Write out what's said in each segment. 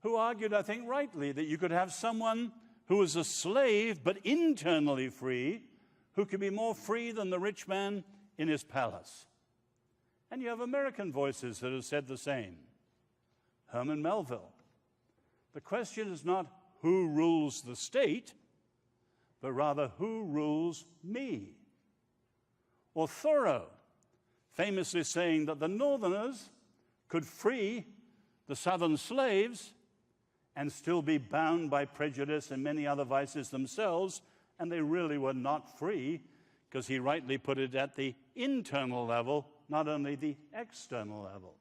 who argued, I think rightly, that you could have someone who was a slave but internally free, who could be more free than the rich man in his palace. And you have American voices that have said the same. Herman Melville. The question is not who rules the state, but rather who rules me. Or Thoreau, famously saying that the Northerners could free the Southern slaves and still be bound by prejudice and many other vices themselves, and they really were not free, because he rightly put it at the internal level, not only the external level.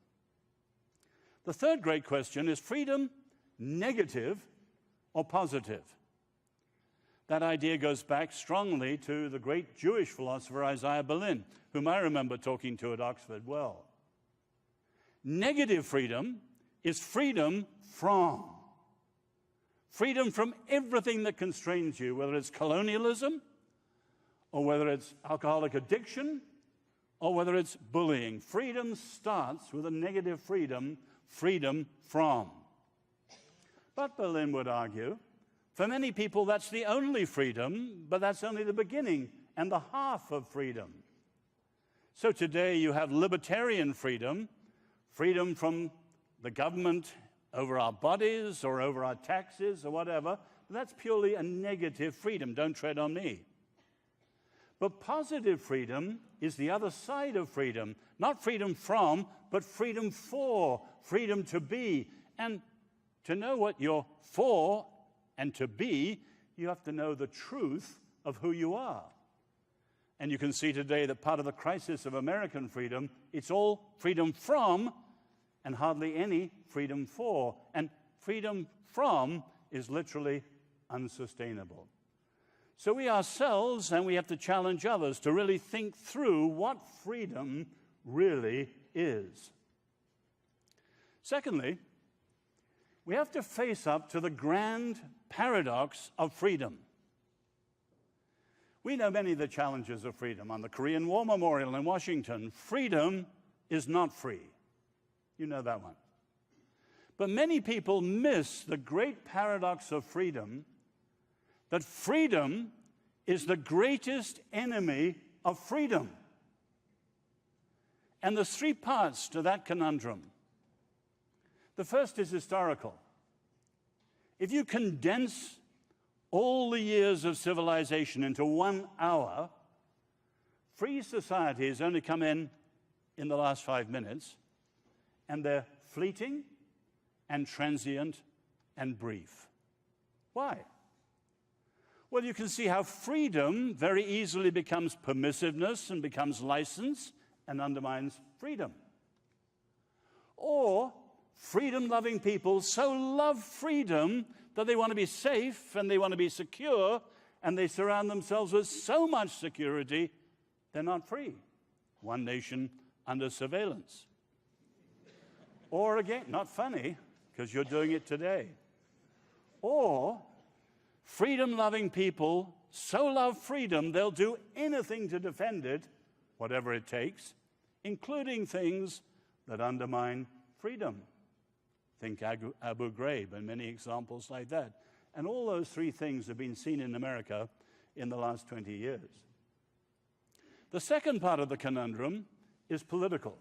The third great question is freedom negative or positive? That idea goes back strongly to the great Jewish philosopher Isaiah Berlin, whom I remember talking to at Oxford well. Negative freedom is freedom from. Freedom from everything that constrains you, whether it's colonialism, or whether it's alcoholic addiction, or whether it's bullying. Freedom starts with a negative freedom, freedom from. But Berlin would argue, for many people that's the only freedom, but that's only the beginning and the half of freedom. So today you have libertarian freedom, freedom from the government over our bodies or over our taxes or whatever. That's purely a negative freedom. Don't tread on me. But positive freedom is the other side of freedom. Not freedom from, but freedom for, freedom to be. And to know what you're for and to be, you have to know the truth of who you are. And you can see today that part of the crisis of American freedom, it's all freedom from and hardly any freedom for. And freedom from is literally unsustainable. So we ourselves, and we have to challenge others to really think through what freedom really is. Secondly, we have to face up to the grand paradox of freedom. We know many of the challenges of freedom. On the Korean War Memorial in Washington, freedom is not free. You know that one. But many people miss the great paradox of freedom, that freedom is the greatest enemy of freedom. And there's three parts to that conundrum. The first is historical. If you condense all the years of civilization into 1 hour, free societies only come in the last 5 minutes, and they're fleeting and transient and brief. Why? Well, you can see how freedom very easily becomes permissiveness and becomes license and undermines freedom. Or freedom-loving people so love freedom that they want to be safe and they want to be secure, and they surround themselves with so much security, they're not free. One nation under surveillance. Or again, not funny, because you're doing it today. Or freedom-loving people so love freedom, they'll do anything to defend it, whatever it takes, including things that undermine freedom. Think Abu Ghraib and many examples like that. And all those three things have been seen in America in the last 20 years. The second part of the conundrum is political.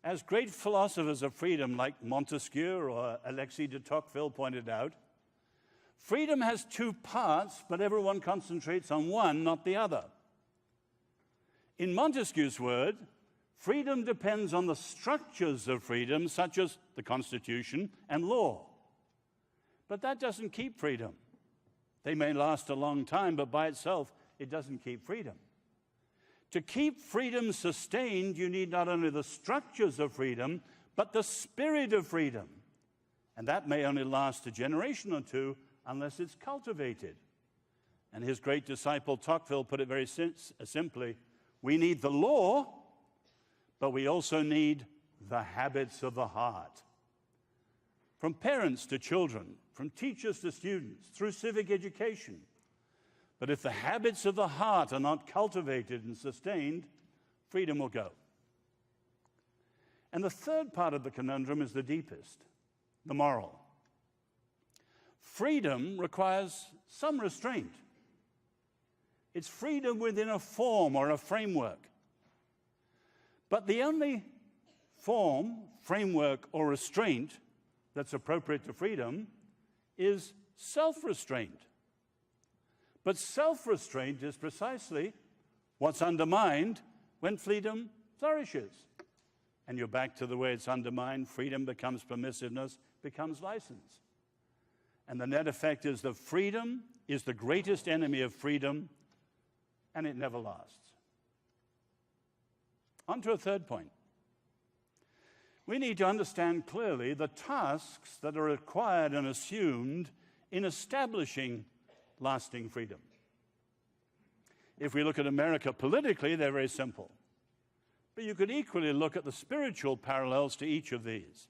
As great philosophers of freedom like Montesquieu or Alexis de Tocqueville pointed out, freedom has two parts, but everyone concentrates on one, not the other. In Montesquieu's word, freedom depends on the structures of freedom, such as the Constitution and law. But that doesn't keep freedom. They may last a long time, but by itself, it doesn't keep freedom. To keep freedom sustained, you need not only the structures of freedom, but the spirit of freedom. And that may only last a generation or two unless it's cultivated. And his great disciple Tocqueville put it very simply, we need the law, but we also need the habits of the heart. From parents to children, from teachers to students, through civic education. But if the habits of the heart are not cultivated and sustained, freedom will go. And the third part of the conundrum is the deepest. the moral. Freedom requires some restraint. It's freedom within a form or a framework. But the only form, framework, or restraint that's appropriate to freedom is self-restraint. But self-restraint is precisely what's undermined when freedom flourishes. And you're back to the way it's undermined. Freedom becomes permissiveness, becomes license. And the net effect is that freedom is the greatest enemy of freedom, and it never lasts. On to a third point. We need to understand clearly the tasks that are required and assumed in establishing lasting freedom. If we look at America politically, they're very simple. But you could equally look at the spiritual parallels to each of these.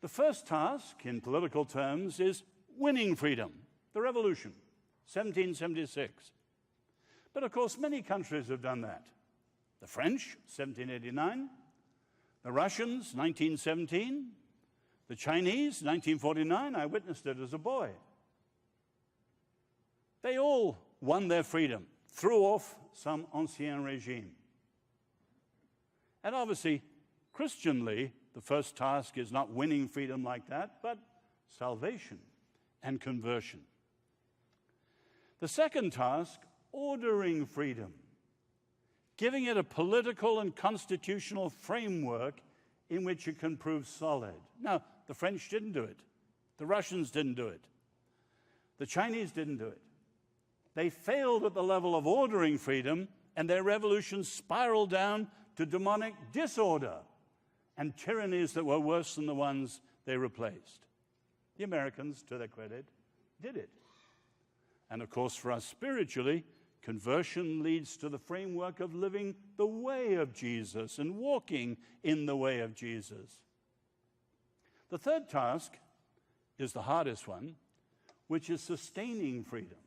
The first task, in political terms, is winning freedom, the revolution, 1776. But of course, many countries have done that. The French, 1789, the Russians, 1917, the Chinese, 1949. I witnessed it as a boy. They all won their freedom, threw off some ancien regime. And obviously, Christianly, the first task is not winning freedom like that, but salvation and conversion. The second task, ordering freedom, giving it a political and constitutional framework in which it can prove solid. Now, the French didn't do it. The Russians didn't do it. The Chinese didn't do it. They failed at the level of ordering freedom, and their revolution spiraled down to demonic disorder and tyrannies that were worse than the ones they replaced. The Americans, to their credit, did it. And of course, for us spiritually, conversion leads to the framework of living the way of Jesus and walking in the way of Jesus. The third task is the hardest one, which is sustaining freedom.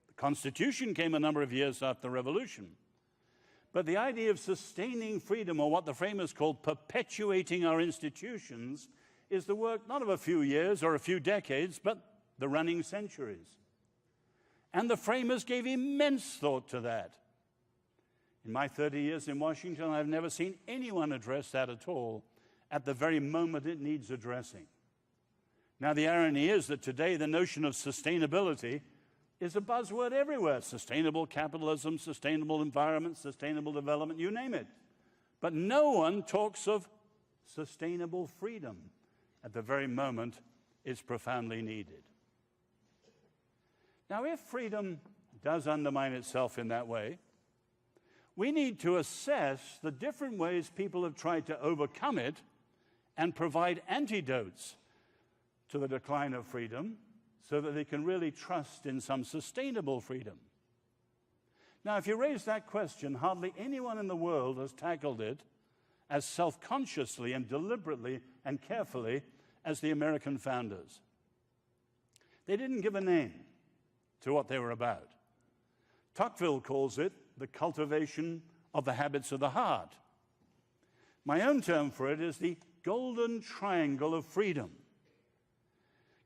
The Constitution came a number of years after the Revolution. But the idea of sustaining freedom, or what the framers called perpetuating our institutions, is the work not of a few years or a few decades, but the running centuries. And the framers gave immense thought to that. In my 30 years in Washington, I've never seen anyone address that at all at the very moment it needs addressing. Now, the irony is that today the notion of sustainability is a buzzword everywhere. Sustainable capitalism, sustainable environment, sustainable development, you name it. But no one talks of sustainable freedom at the very moment it's profoundly needed. Now, if freedom does undermine itself in that way, we need to assess the different ways people have tried to overcome it and provide antidotes to the decline of freedom so that they can really trust in some sustainable freedom. Now, if you raise that question, hardly anyone in the world has tackled it as self-consciously and deliberately and carefully as the American founders. They didn't give a name to what they were about. Tocqueville calls it the cultivation of the habits of the heart. My own term for it is the golden triangle of freedom.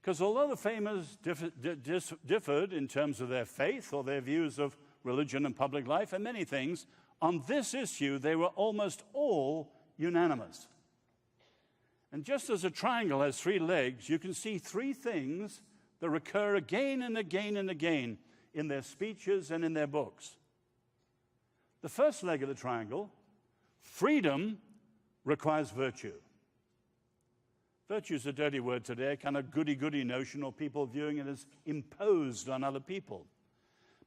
Because although the framers differed in terms of their faith or their views of religion and public life and many things, on this issue they were almost all unanimous. And just as a triangle has three legs, you can see three things that recur again and again and again in their speeches and in their books. The first leg of the triangle, freedom, requires virtue. Virtue is a dirty word today, a kind of goody-goody notion, or people viewing it as imposed on other people.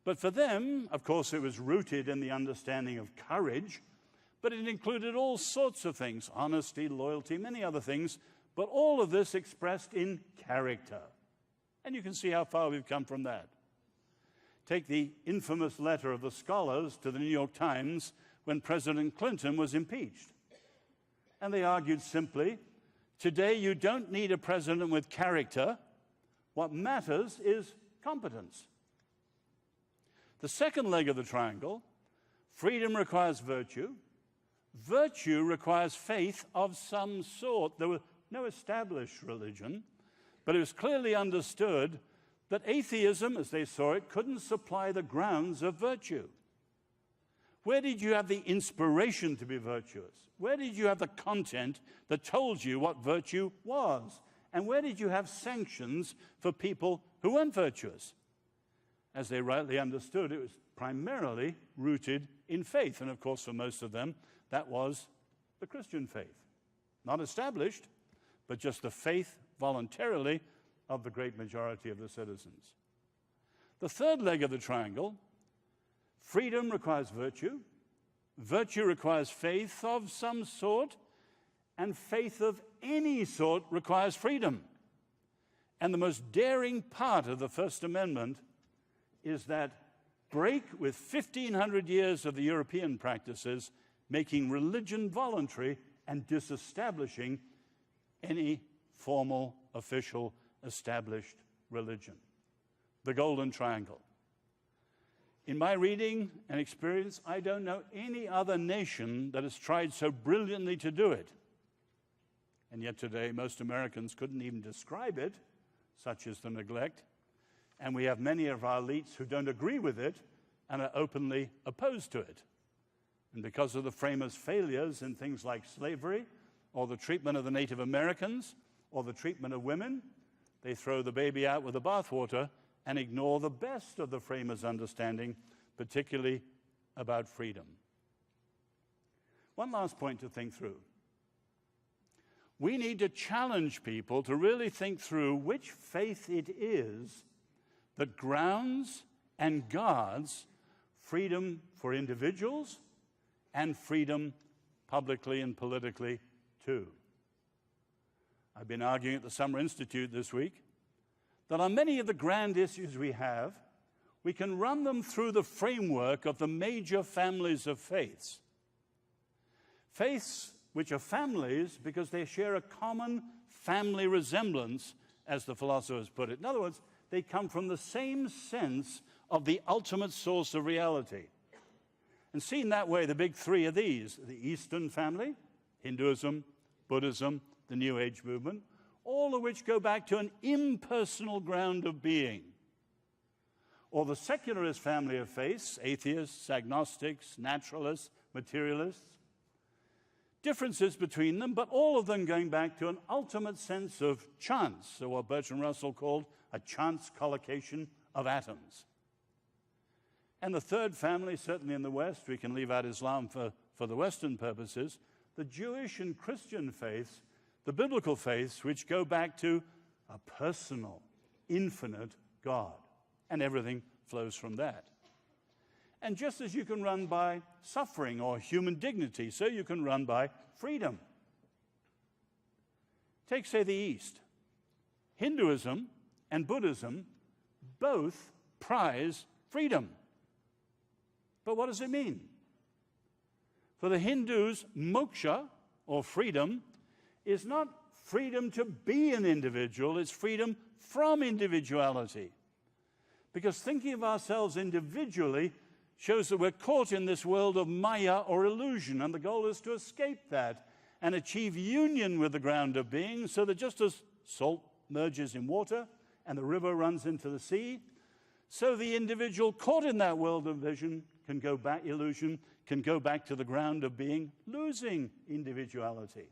But for them, of course, it was rooted in the understanding of courage, but it included all sorts of things, honesty, loyalty, many other things, but all of this expressed in character. And you can see how far we've come from that. Take the infamous letter of the scholars to the New York Times when President Clinton was impeached. And they argued simply, today you don't need a president with character. What matters is competence. The second leg of the triangle, freedom requires virtue. Virtue requires faith of some sort. There were no established religion, but it was clearly understood that atheism, as they saw it, couldn't supply the grounds of virtue. Where did you have the inspiration to be virtuous? Where did you have the content that told you what virtue was? And where did you have sanctions for people who weren't virtuous? As they rightly understood, it was primarily rooted in faith. And of course, for most of them, that was the Christian faith. Not established, but just the faith voluntarily of the great majority of the citizens. The third leg of the triangle, freedom requires virtue, virtue requires faith of some sort, and faith of any sort requires freedom. And the most daring part of the First Amendment is that break with 1,500 years of the European practices, making religion voluntary and disestablishing any formal, official, established religion. The Golden Triangle. In my reading and experience, I don't know any other nation that has tried so brilliantly to do it. And yet today, most Americans couldn't even describe it, such is the neglect. And we have many of our elites who don't agree with it and are openly opposed to it. And because of the framers' failures in things like slavery, or the treatment of the Native Americans, or the treatment of women, they throw the baby out with the bathwater and ignore the best of the framers' understanding, particularly about freedom. One last point to think through. We need to challenge people to really think through which faith it is that grounds and guards freedom for individuals and freedom publicly and politically too. I've been arguing at the Summer Institute this week that on many of the grand issues we have, we can run them through the framework of the major families of faiths. Faiths which are families because they share a common family resemblance, as the philosophers put it. In other words, they come from the same sense of the ultimate source of reality. And seen that way, the big three are these: the Eastern family, Hinduism, Buddhism, the New Age movement, all of which go back to an impersonal ground of being. Or the secularist family of faiths, atheists, agnostics, naturalists, materialists. Differences between them, but all of them going back to an ultimate sense of chance, or what Bertrand Russell called a chance collocation of atoms. And the third family, certainly in the West, we can leave out Islam for the Western purposes, the Jewish and Christian faiths, the biblical faiths, which go back to a personal, infinite God. And everything flows from that. And just as you can run by suffering or human dignity, so you can run by freedom. Take, say, the East. Hinduism and Buddhism both prize freedom. But what does it mean? For the Hindus, moksha, or freedom, is not freedom to be an individual, it's freedom from individuality. Because thinking of ourselves individually shows that we're caught in this world of maya or illusion, and the goal is to escape that and achieve union with the ground of being, so that just as salt merges in water and the river runs into the sea, so the individual caught in that world of illusion can go back to the ground of being, losing individuality.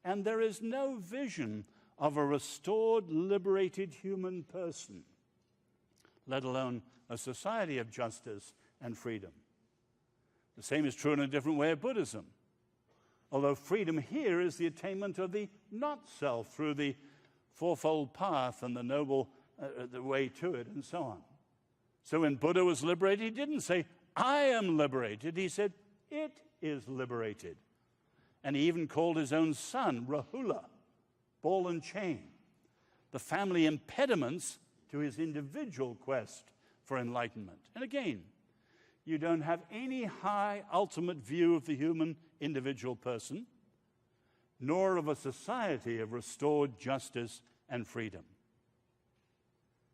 And there is no vision of a restored, liberated human person, let alone a society of justice and freedom. The same is true in a different way of Buddhism. Although freedom here is the attainment of the not-self through the fourfold path and the noble the way to it and so on. So when Buddha was liberated, he didn't say, I am liberated. He said, it is liberated. And he even called his own son Rahula, ball and chain, the family impediments to his individual quest for enlightenment. And again, you don't have any high ultimate view of the human individual person, nor of a society of restored justice and freedom.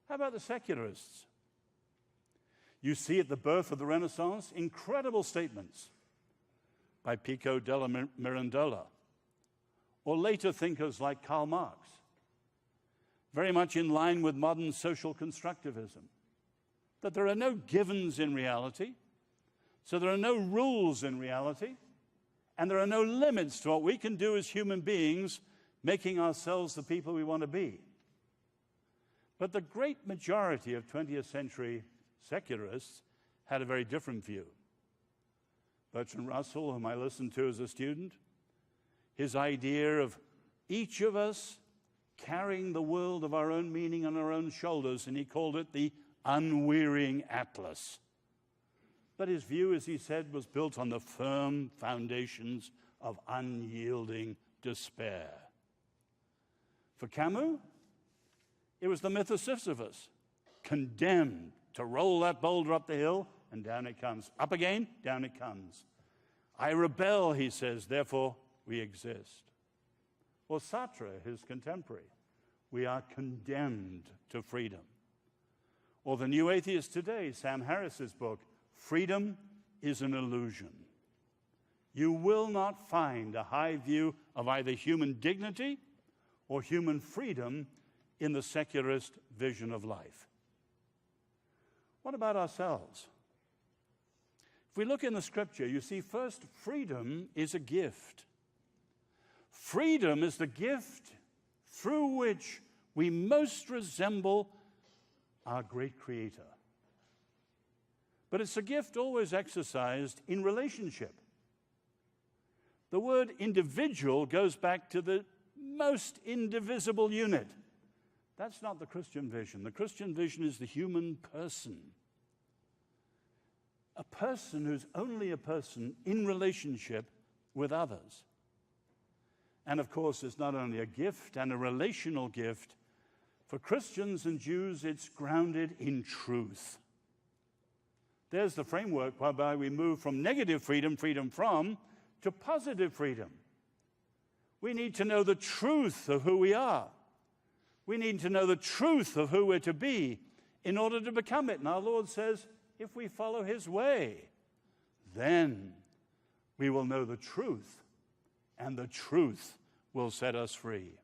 How about the secularists? You see at the birth of the Renaissance incredible statements by Pico della Mirandola, or later thinkers like Karl Marx, very much in line with modern social constructivism, that there are no givens in reality, so there are no rules in reality, and there are no limits to what we can do as human beings, making ourselves the people we want to be. But the great majority of 20th century secularists had a very different view. Bertrand Russell, whom I listened to as a student, his idea of each of us carrying the world of our own meaning on our own shoulders, and he called it the unwearying atlas. But his view, as he said, was built on the firm foundations of unyielding despair. For Camus, it was the myth of Sisyphus, condemned to roll that boulder up the hill, and down it comes. Up again, down it comes. I rebel, he says, therefore we exist. Or Sartre, his contemporary, we are condemned to freedom. Or the new atheist today, Sam Harris's book, Freedom is an Illusion. You will not find a high view of either human dignity or human freedom in the secularist vision of life. What about ourselves? If we look in the scripture, you see first, freedom is a gift. Freedom is the gift through which we most resemble our great Creator. But it's a gift always exercised in relationship. The word individual goes back to the most indivisible unit. That's not the Christian vision. The Christian vision is the human person. A person who's only a person in relationship with others. And of course, it's not only a gift and a relational gift. For Christians and Jews, it's grounded in truth. There's the framework whereby we move from negative freedom, freedom from, to positive freedom. We need to know the truth of who we are. We need to know the truth of who we're to be in order to become it. And our Lord says, if we follow his way, then we will know the truth, and the truth will set us free.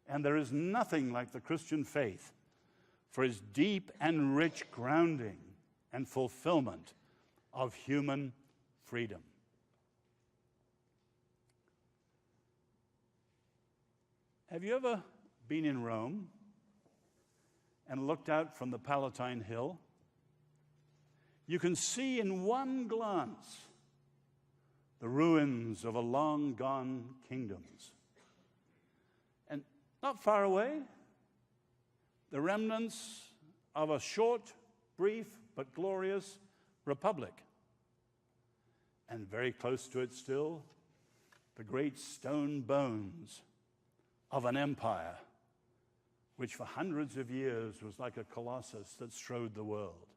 And there is nothing like the Christian faith for its deep and rich grounding and fulfillment of human freedom. Have you ever been in Rome and looked out from the Palatine Hill? You can see in one glance the ruins of a long-gone kingdoms. And not far away, the remnants of a short, brief, but glorious republic. And very close to it still, the great stone bones of an empire, which for hundreds of years was like a colossus that strode the world.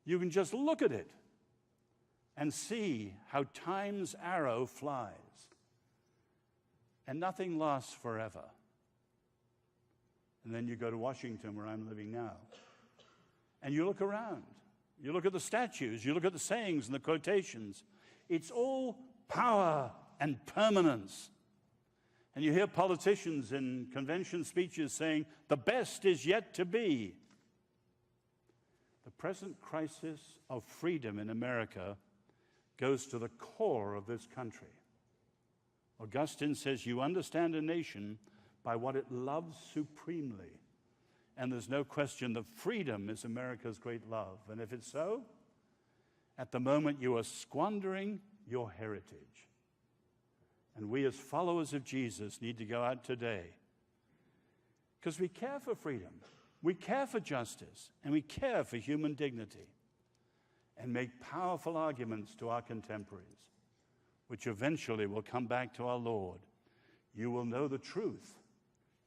You can just look at it and see how time's arrow flies. And nothing lasts forever. And then you go to Washington, where I'm living now, and you look around. You look at the statues, you look at the sayings and the quotations. It's all power and permanence. And you hear politicians in convention speeches saying, the best is yet to be. The present crisis of freedom in America goes to the core of this country. Augustine says, you understand a nation by what it loves supremely. And there's no question that freedom is America's great love. And if it's so, at the moment you are squandering your heritage. And we as followers of Jesus need to go out today because we care for freedom, we care for justice, and we care for human dignity, and make powerful arguments to our contemporaries, which eventually will come back to our Lord. You will know the truth,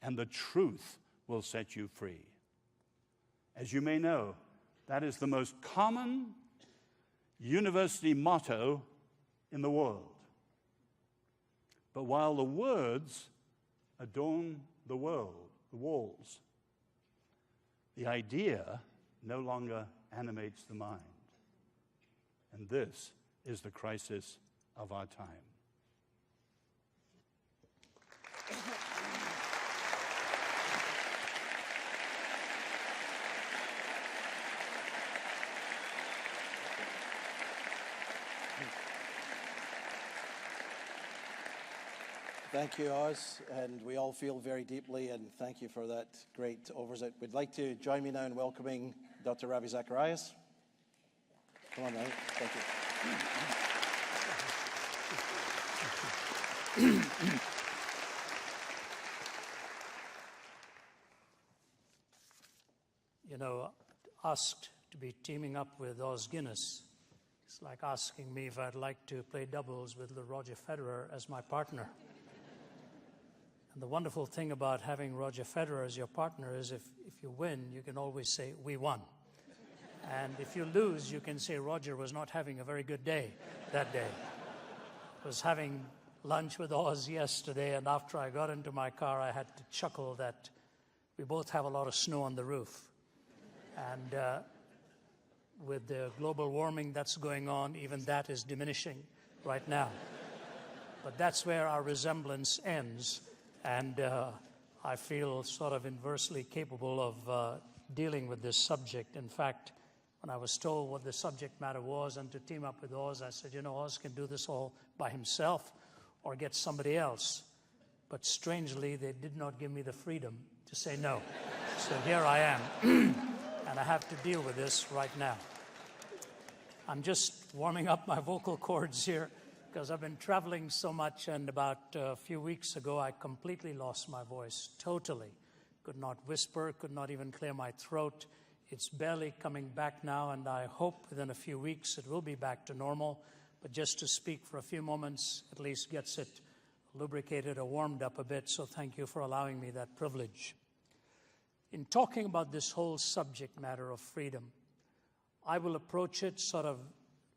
and the truth will set you free. As you may know, that is the most common university motto in the world. But while the words adorn the world, the walls, the idea no longer animates the mind. And this is the crisis of our time. Thank you, Oz, and we all feel very deeply, and thank you for that great oversight. We'd like to join me now in welcoming Dr. Ravi Zacharias. Come on, Ravi. Thank you. You know, asked to be teaming up with Oz Guinness. It's like asking me if I'd like to play doubles with Roger Federer as my partner. And the wonderful thing about having Roger Federer as your partner is if you win, you can always say, we won. And if you lose, you can say Roger was not having a very good day that day. I was having lunch with Oz yesterday, and after I got into my car, I had to chuckle that we both have a lot of snow on the roof. And with the global warming that's going on, even that is diminishing right now. But that's where our resemblance ends. And I feel sort of inversely capable of dealing with this subject. In fact, when I was told what the subject matter was and to team up with Oz, I said, you know, Oz can do this all by himself or get somebody else. But strangely, they did not give me the freedom to say no. So here I am, and I have to deal with this right now. I'm just warming up my vocal cords here because I've been traveling so much, and about a few weeks ago, I completely lost my voice, totally. Could not whisper, could not even clear my throat. It's barely coming back now, and I hope within a few weeks it will be back to normal. But just to speak for a few moments at least gets it lubricated or warmed up a bit, so thank you for allowing me that privilege. In talking about this whole subject matter of freedom, I will approach it sort of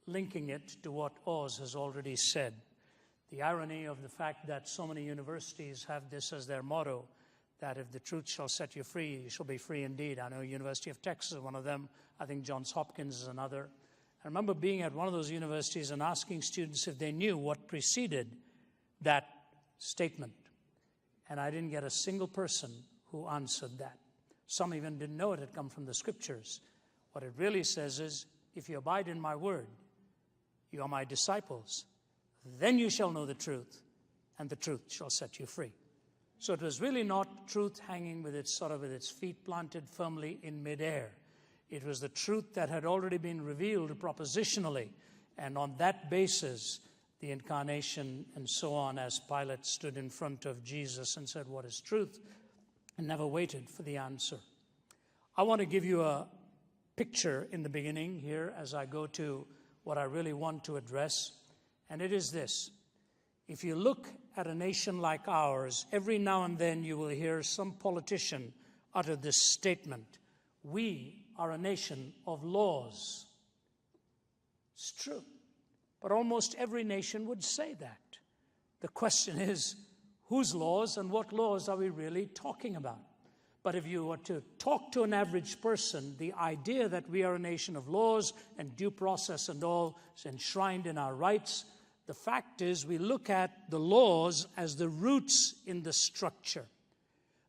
linking it to what Oz has already said. The irony of the fact that so many universities have this as their motto, that if the truth shall set you free, you shall be free indeed. I know University of Texas is one of them. I think Johns Hopkins is another. I remember being at one of those universities and asking students if they knew what preceded that statement. And I didn't get a single person who answered that. Some even didn't know it had come from the scriptures. What it really says is, if you abide in my word, you are my disciples, then you shall know the truth, and the truth shall set you free. So it was really not truth hanging with its feet planted firmly in midair. It was the truth that had already been revealed propositionally, and on that basis, the incarnation and so on, as Pilate stood in front of Jesus and said, what is truth? And never waited for the answer. I want to give you a picture in the beginning here as I go to what I really want to address, and it is this. If you look at a nation like ours, every now and then you will hear some politician utter this statement: we are a nation of laws. It's true, but almost every nation would say that. The question is, whose laws and what laws are we really talking about? But if you were to talk to an average person, the idea that we are a nation of laws and due process and all is enshrined in our rights. The fact is, we look at the laws as the roots in the structure.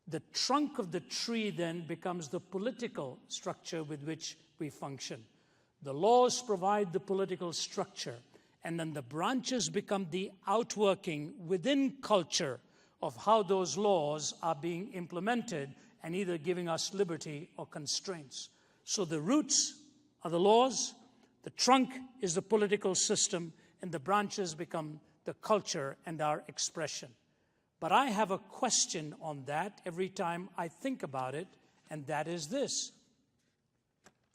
The trunk of the tree then becomes the political structure with which we function. The laws provide the political structure, and then the branches become the outworking within culture of how those laws are being implemented and either giving us liberty or constraints. So the roots are the laws, the trunk is the political system, and the branches become the culture and our expression. But I have a question on that every time I think about it, and that is this.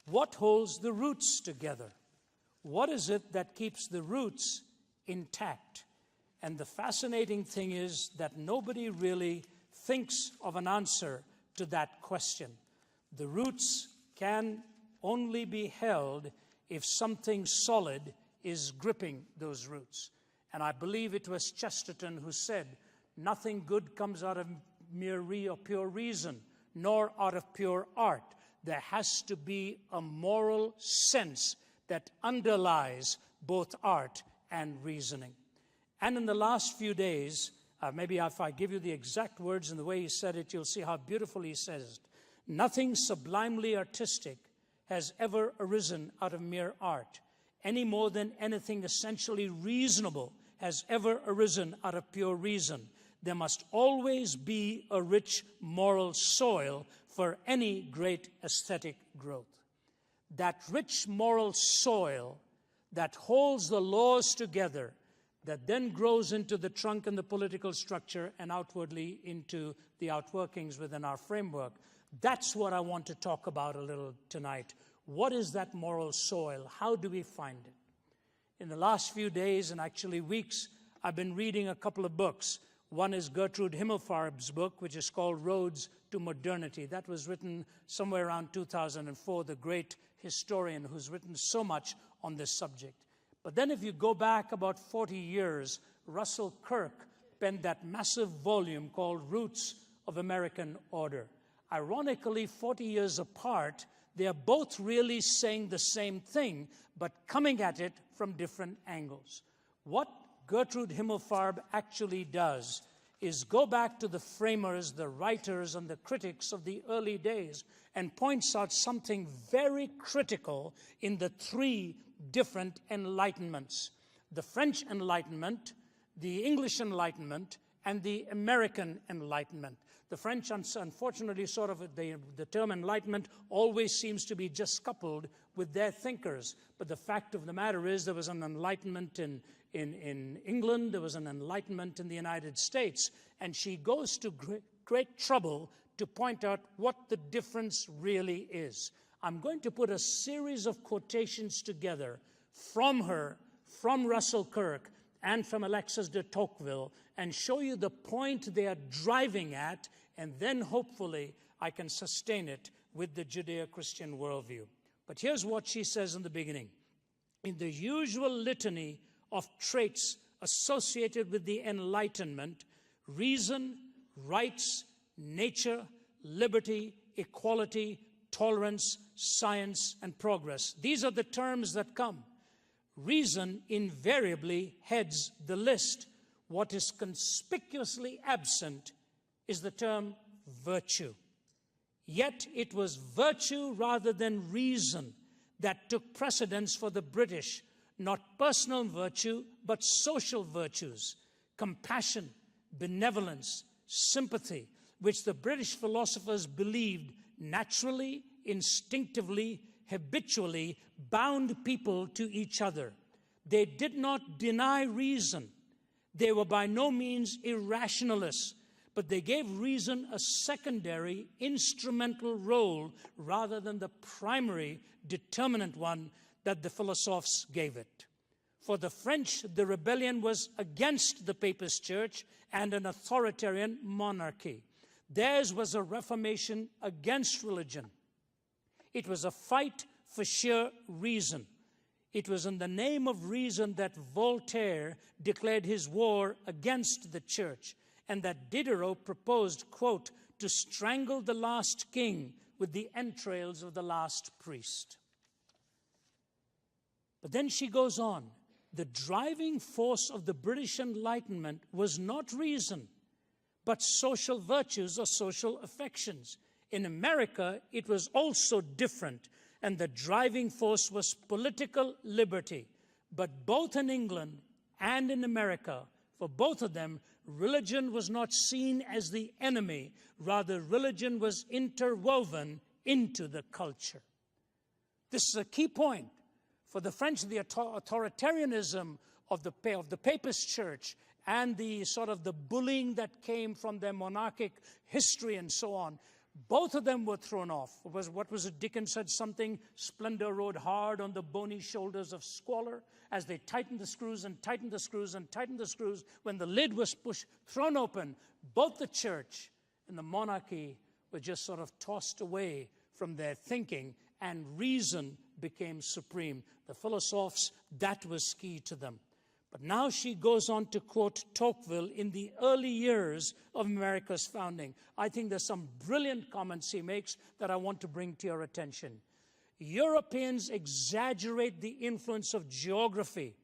What holds the roots together? What is it that keeps the roots intact? And the fascinating thing is that nobody really thinks of an answer to that question. The roots can only be held if something solid is gripping those roots. And I believe it was Chesterton who said, nothing good comes out of mere or pure reason, nor out of pure art. There has to be a moral sense that underlies both art and reasoning. And in the last few days, Maybe if I give you the exact words and the way he said it, you'll see how beautifully he says it. Nothing sublimely artistic has ever arisen out of mere art, any more than anything essentially reasonable has ever arisen out of pure reason. There must always be a rich moral soil for any great aesthetic growth. That rich moral soil that holds the laws together, that then grows into the trunk and the political structure and outwardly into the outworkings within our framework. That's what I want to talk about a little tonight. What is that moral soil? How do we find it? In the last few days and actually weeks, I've been reading a couple of books. One is Gertrude Himmelfarb's book, which is called Roads to Modernity. That was written somewhere around 2004, the great historian who's written so much on this subject. But then if you go back about 40 years, Russell Kirk penned that massive volume called Roots of American Order. Ironically, 40 years apart, they are both really saying the same thing, but coming at it from different angles. What Gertrude Himmelfarb actually does is go back to the framers, the writers, and the critics of the early days and points out something very critical in the three different enlightenments: the French Enlightenment, the English Enlightenment, and the American Enlightenment. The French, unfortunately, sort of the term enlightenment always seems to be just coupled with their thinkers. But the fact of the matter is there was an enlightenment in England, there was an enlightenment in the United States, and she goes to great trouble to point out what the difference really is. I'm going to put a series of quotations together from her, from Russell Kirk, and from Alexis de Tocqueville, and show you the point they are driving at, and then hopefully I can sustain it with the Judeo-Christian worldview. But here's what she says in the beginning. In the usual litany of traits associated with the Enlightenment, reason, rights, nature, liberty, equality, tolerance, science, and progress. These are the terms that come. Reason invariably heads the list. What is conspicuously absent is the term virtue. Yet it was virtue rather than reason that took precedence for the British, not personal virtue, but social virtues, compassion, benevolence, sympathy, which the British philosophers believed naturally, instinctively, habitually bound people to each other. They did not deny reason. They were by no means irrationalists, but they gave reason a secondary, instrumental role rather than the primary, determinant one that the philosophers gave it. For the French, the rebellion was against the Papist Church and an authoritarian monarchy. Theirs was a reformation against religion. It was a fight for sheer reason. It was in the name of reason that Voltaire declared his war against the church, and that Diderot proposed, quote, to strangle the last king with the entrails of the last priest. But then she goes on. The driving force of the British Enlightenment was not reason, but social virtues or social affections. In America, it was also different, and the driving force was political liberty. But both in England and in America, for both of them, religion was not seen as the enemy. Rather, religion was interwoven into the culture. This is a key point. For the French, the authoritarianism of the Papist Church and the sort of the bullying that came from their monarchic history and so on, both of them were thrown off. What was it? Dickens said something, splendor rode hard on the bony shoulders of squalor as they tightened the screws and tightened the screws and tightened the screws. When the lid was thrown open, both the church and the monarchy were just sort of tossed away from their thinking, and reason became supreme. The philosophers, that was key to them. But now she goes on to quote Tocqueville in the early years of America's founding. I think there's some brilliant comments he makes that I want to bring to your attention. Europeans exaggerate the influence of geography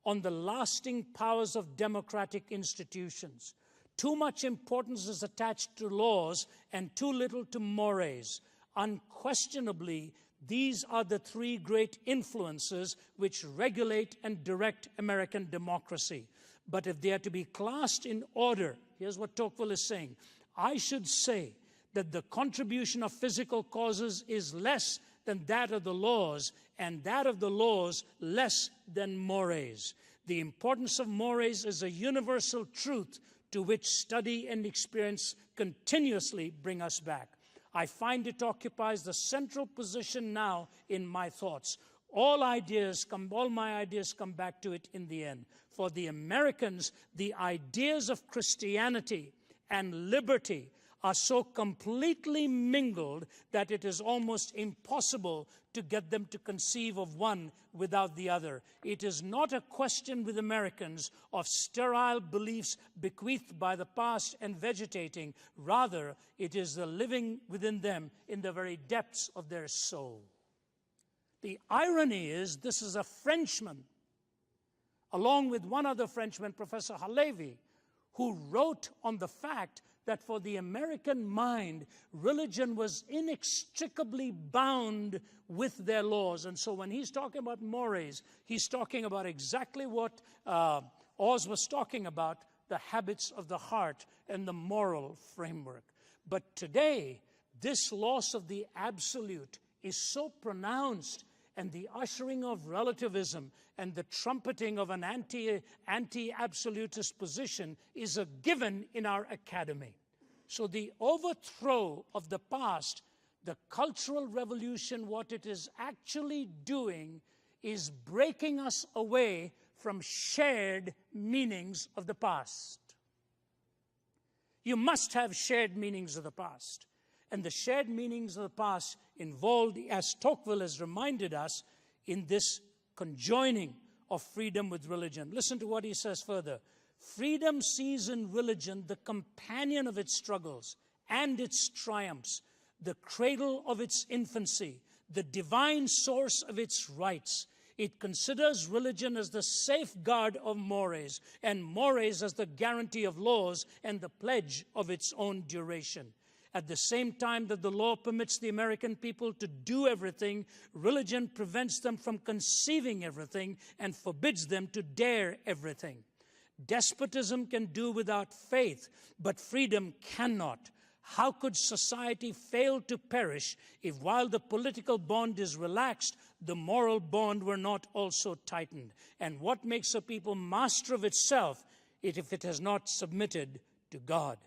on the lasting powers of democratic institutions. Too much importance is attached to laws and too little to mores. Unquestionably, these are the three great influences which regulate and direct American democracy. But if they are to be classed in order, here's what Tocqueville is saying. I should say that the contribution of physical causes is less than that of the laws, and that of the laws less than mores. The importance of mores is a universal truth to which study and experience continuously bring us back. I find it occupies the central position now in my thoughts. All my ideas come back to it in the end. For the Americans, the ideas of Christianity and liberty are so completely mingled that it is almost impossible to get them to conceive of one without the other. It is not a question with Americans of sterile beliefs bequeathed by the past and vegetating. Rather, it is the living within them in the very depths of their soul. The irony is, this is a Frenchman, along with one other Frenchman, Professor Halevi, who wrote on the fact that for the American mind, religion was inextricably bound with their laws. And so when he's talking about mores, he's talking about exactly what Oz was talking about, the habits of the heart and the moral framework. But today, this loss of the absolute is so pronounced, and the ushering of relativism and the trumpeting of an anti-absolutist position is a given in our academy. So the overthrow of the past, the cultural revolution, what it is actually doing is breaking us away from shared meanings of the past. You must have shared meanings of the past. And the shared meanings of the past involved, as Tocqueville has reminded us, in this conjoining of freedom with religion. Listen to what he says further. Freedom sees in religion the companion of its struggles and its triumphs, the cradle of its infancy, the divine source of its rights. It considers religion as the safeguard of mores, and mores as the guarantee of laws and the pledge of its own duration. At the same time that the law permits the American people to do everything, religion prevents them from conceiving everything and forbids them to dare everything. Despotism can do without faith, but freedom cannot. How could society fail to perish if, while the political bond is relaxed, the moral bond were not also tightened? And what makes a people master of itself if it has not submitted to God?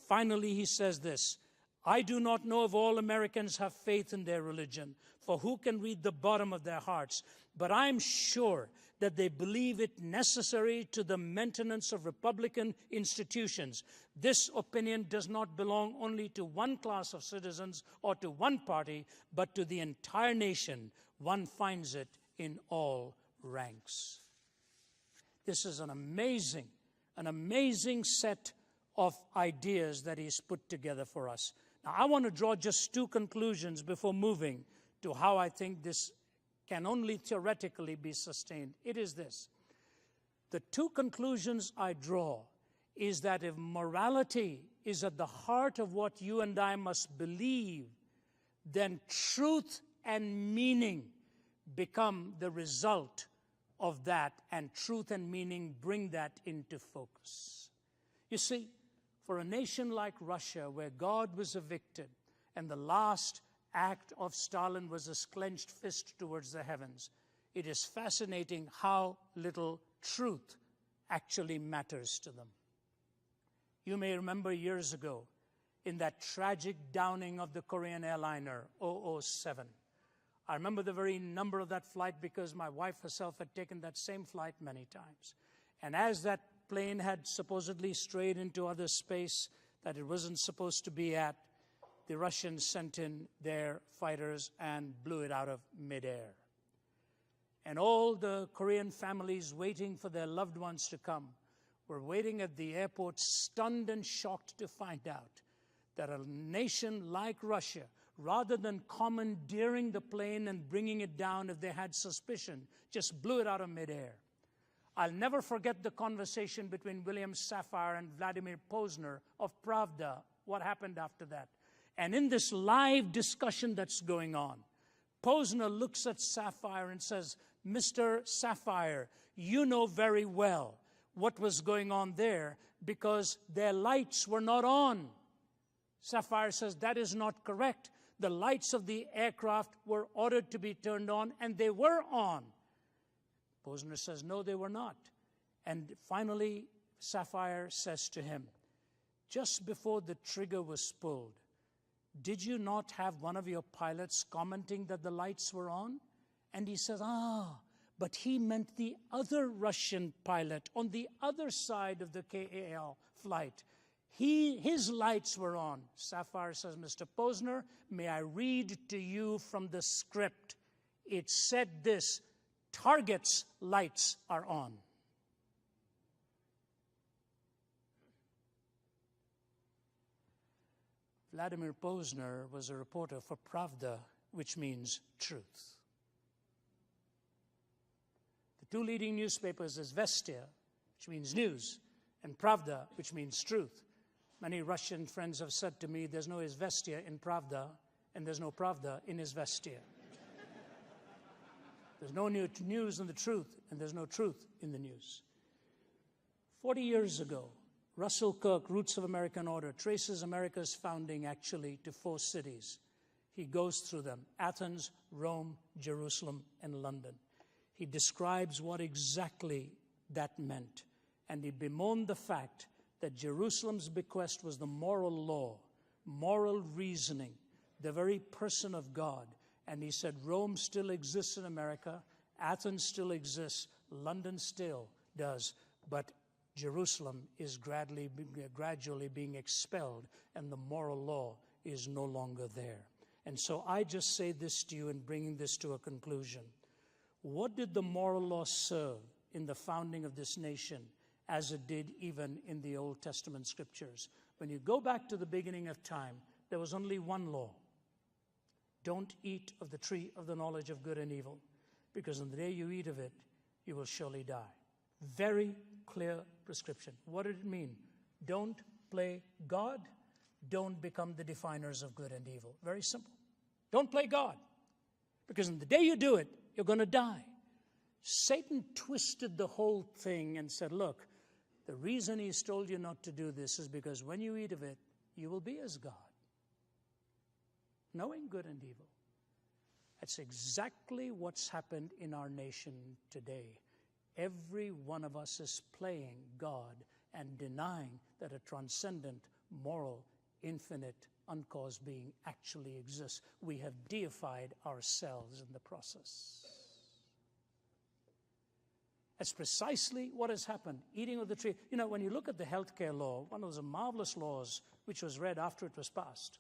Finally, he says this, I do not know if all Americans have faith in their religion, for who can read the bottom of their hearts? But I'm sure that they believe it necessary to the maintenance of republican institutions. This opinion does not belong only to one class of citizens or to one party, but to the entire nation. One finds it in all ranks. This is an amazing set of ideas that he's put together for us. Now, I want to draw just two conclusions before moving to how I think this can only theoretically be sustained. It is this. The two conclusions I draw is that if morality is at the heart of what you and I must believe, then truth and meaning become the result of that, and truth and meaning bring that into focus. You see, for a nation like Russia, where God was evicted and the last act of Stalin was a clenched fist towards the heavens, it is fascinating how little truth actually matters to them. You may remember years ago in that tragic downing of the Korean airliner 007. I remember the very number of that flight because my wife herself had taken that same flight many times. And as that plane had supposedly strayed into other space that it wasn't supposed to be at, the Russians sent in their fighters and blew it out of midair. And all the Korean families waiting for their loved ones to come were waiting at the airport, stunned and shocked to find out that a nation like Russia, rather than commandeering the plane and bringing it down if they had suspicion, just blew it out of midair. I'll never forget the conversation between William Safire and Vladimir Posner of Pravda, what happened after that. And in this live discussion that's going on, Posner looks at Safire and says, Mr. Safire, you know very well what was going on there because their lights were not on. Safire says, that is not correct. The lights of the aircraft were ordered to be turned on, and they were on. Posner says, no, they were not. And finally, Safire says to him, just before the trigger was pulled, did you not have one of your pilots commenting that the lights were on? And he says, but he meant the other Russian pilot on the other side of the KAL flight. His lights were on. Safire says, Mr. Posner, may I read to you from the script? It said this, target's lights are on. Vladimir Posner was a reporter for Pravda, which means truth. The two leading newspapers is Vestia, which means news, and Pravda, which means truth. Many Russian friends have said to me, there's no Izvestia in Pravda, and there's no Pravda in Izvestia. There's no news in the truth, and there's no truth in the news. 40 years ago, Russell Kirk, Roots of American Order, traces America's founding actually to 4 cities. He goes through them, Athens, Rome, Jerusalem, and London. He describes what exactly that meant, and he bemoaned the fact that Jerusalem's bequest was the moral law, moral reasoning, the very person of God. And he said, Rome still exists in America, Athens still exists, London still does, but Jerusalem is gradually being expelled, and the moral law is no longer there. And so I just say this to you in bringing this to a conclusion. What did the moral law serve in the founding of this nation, as it did even in the Old Testament scriptures? When you go back to the beginning of time, there was only one law. Don't eat of the tree of the knowledge of good and evil, because on the day you eat of it, you will surely die. Very clear prescription. What did it mean? Don't play God. Don't become the definers of good and evil. Very simple. Don't play God, because on the day you do it, you're going to die. Satan twisted the whole thing and said, look, the reason he's told you not to do this is because when you eat of it, you will be as God, knowing good and evil. That's exactly what's happened in our nation today. Every one of us is playing God and denying that a transcendent, moral, infinite, uncaused being actually exists. We have deified ourselves in the process. That's precisely what has happened. Eating of the tree. You know, when you look at the healthcare law, one of those marvelous laws which was read after it was passed.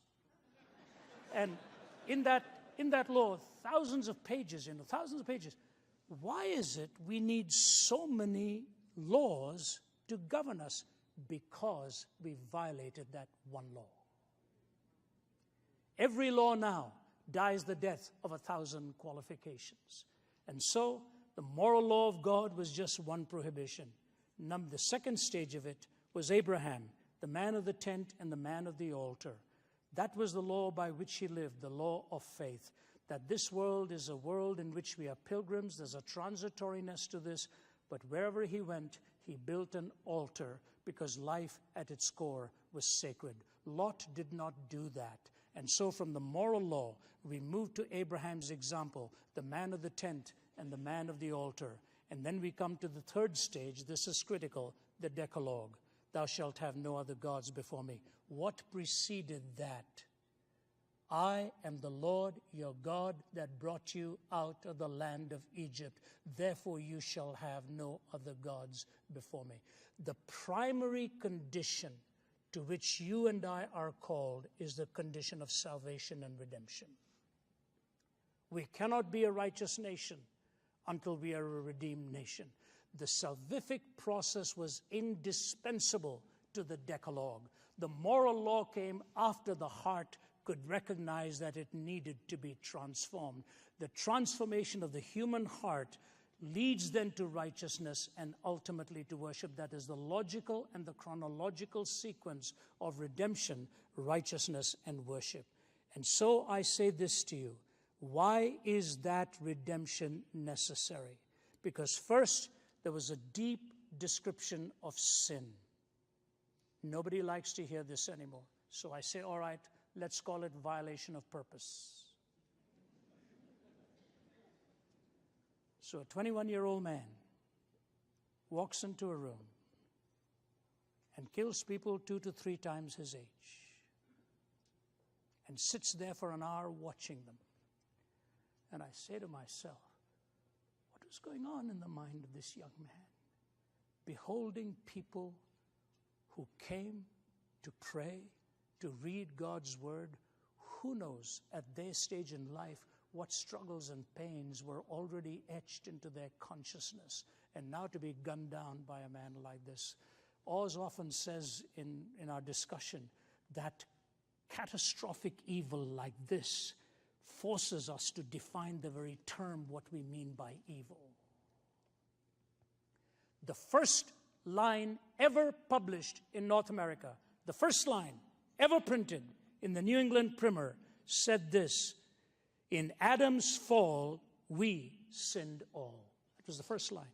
And in that law, thousands of pages. Why is it we need so many laws to govern us? Because we violated that one law. Every law now dies the death of 1,000 qualifications. And so the moral law of God was just one prohibition. The second stage of it was Abraham, the man of the tent and the man of the altar. That was the law by which he lived, the law of faith. That this world is a world in which we are pilgrims. There's a transitoriness to this. But wherever he went, he built an altar because life at its core was sacred. Lot did not do that. And so from the moral law, we move to Abraham's example, the man of the tent and the man of the altar. And then we come to the third stage. This is critical, the Decalogue. Thou shalt have no other gods before me. What preceded that? I am the Lord your God that brought you out of the land of Egypt. Therefore you shall have no other gods before me. The primary condition to which you and I are called is the condition of salvation and redemption. We cannot be a righteous nation until we are a redeemed nation. The salvific process was indispensable to the Decalogue. The moral law came after the heart could recognize that it needed to be transformed. The transformation of the human heart leads then to righteousness and ultimately to worship. That is the logical and the chronological sequence of redemption, righteousness, and worship. And so I say this to you. Why is that redemption necessary? Because first, there was a deep description of sin. Nobody likes to hear this anymore. So I say, all right, let's call it violation of purpose. So a 21-year-old man walks into a room and kills people 2 to 3 times his age and sits there for an hour watching them. And I say to myself, what is going on in the mind of this young man? Beholding people who came to pray, to read God's word, who knows at their stage in life what struggles and pains were already etched into their consciousness, and now to be gunned down by a man like this. Oz often says in our discussion that catastrophic evil like this forces us to define the very term what we mean by evil. The first line ever published in North America, the first line ever printed in the New England Primer said this: in Adam's fall, we sinned all. That was the first line.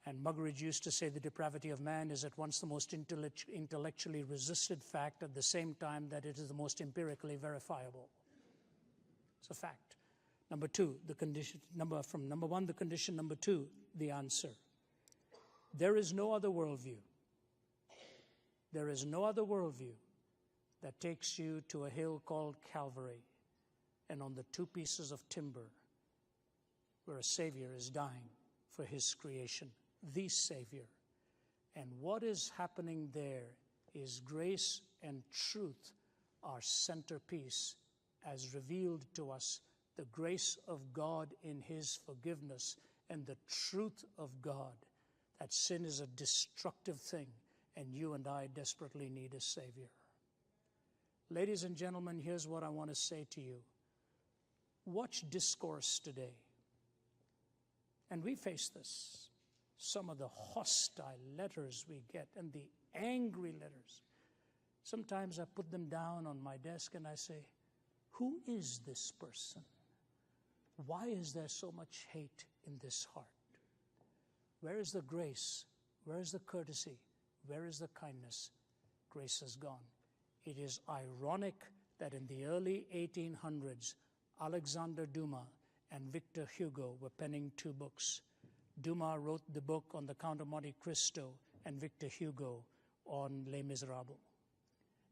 And Muggeridge used to say the depravity of man is at once the most intellectually resisted fact at the same time that it is the most empirically verifiable. It's a fact. Number two, the condition. Number one, the condition. Number two, the answer. There is no other worldview. There is no other worldview that takes you to a hill called Calvary, and on the 2 pieces of timber where a Savior is dying for his creation, the Savior. And what is happening there is grace and truth are centerpiece as revealed to us, the grace of God in his forgiveness and the truth of God, that sin is a destructive thing and you and I desperately need a Savior. Ladies and gentlemen, here's what I want to say to you. Watch discourse today. And we face this. Some of the hostile letters we get and the angry letters. Sometimes I put them down on my desk and I say, who is this person? Why is there so much hate in this heart? Where is the grace? Where is the courtesy? Where is the kindness? Grace is gone. It is ironic that in the early 1800s, Alexander Dumas and Victor Hugo were penning 2 books. Dumas wrote the book on the Count of Monte Cristo and Victor Hugo on Les Miserables.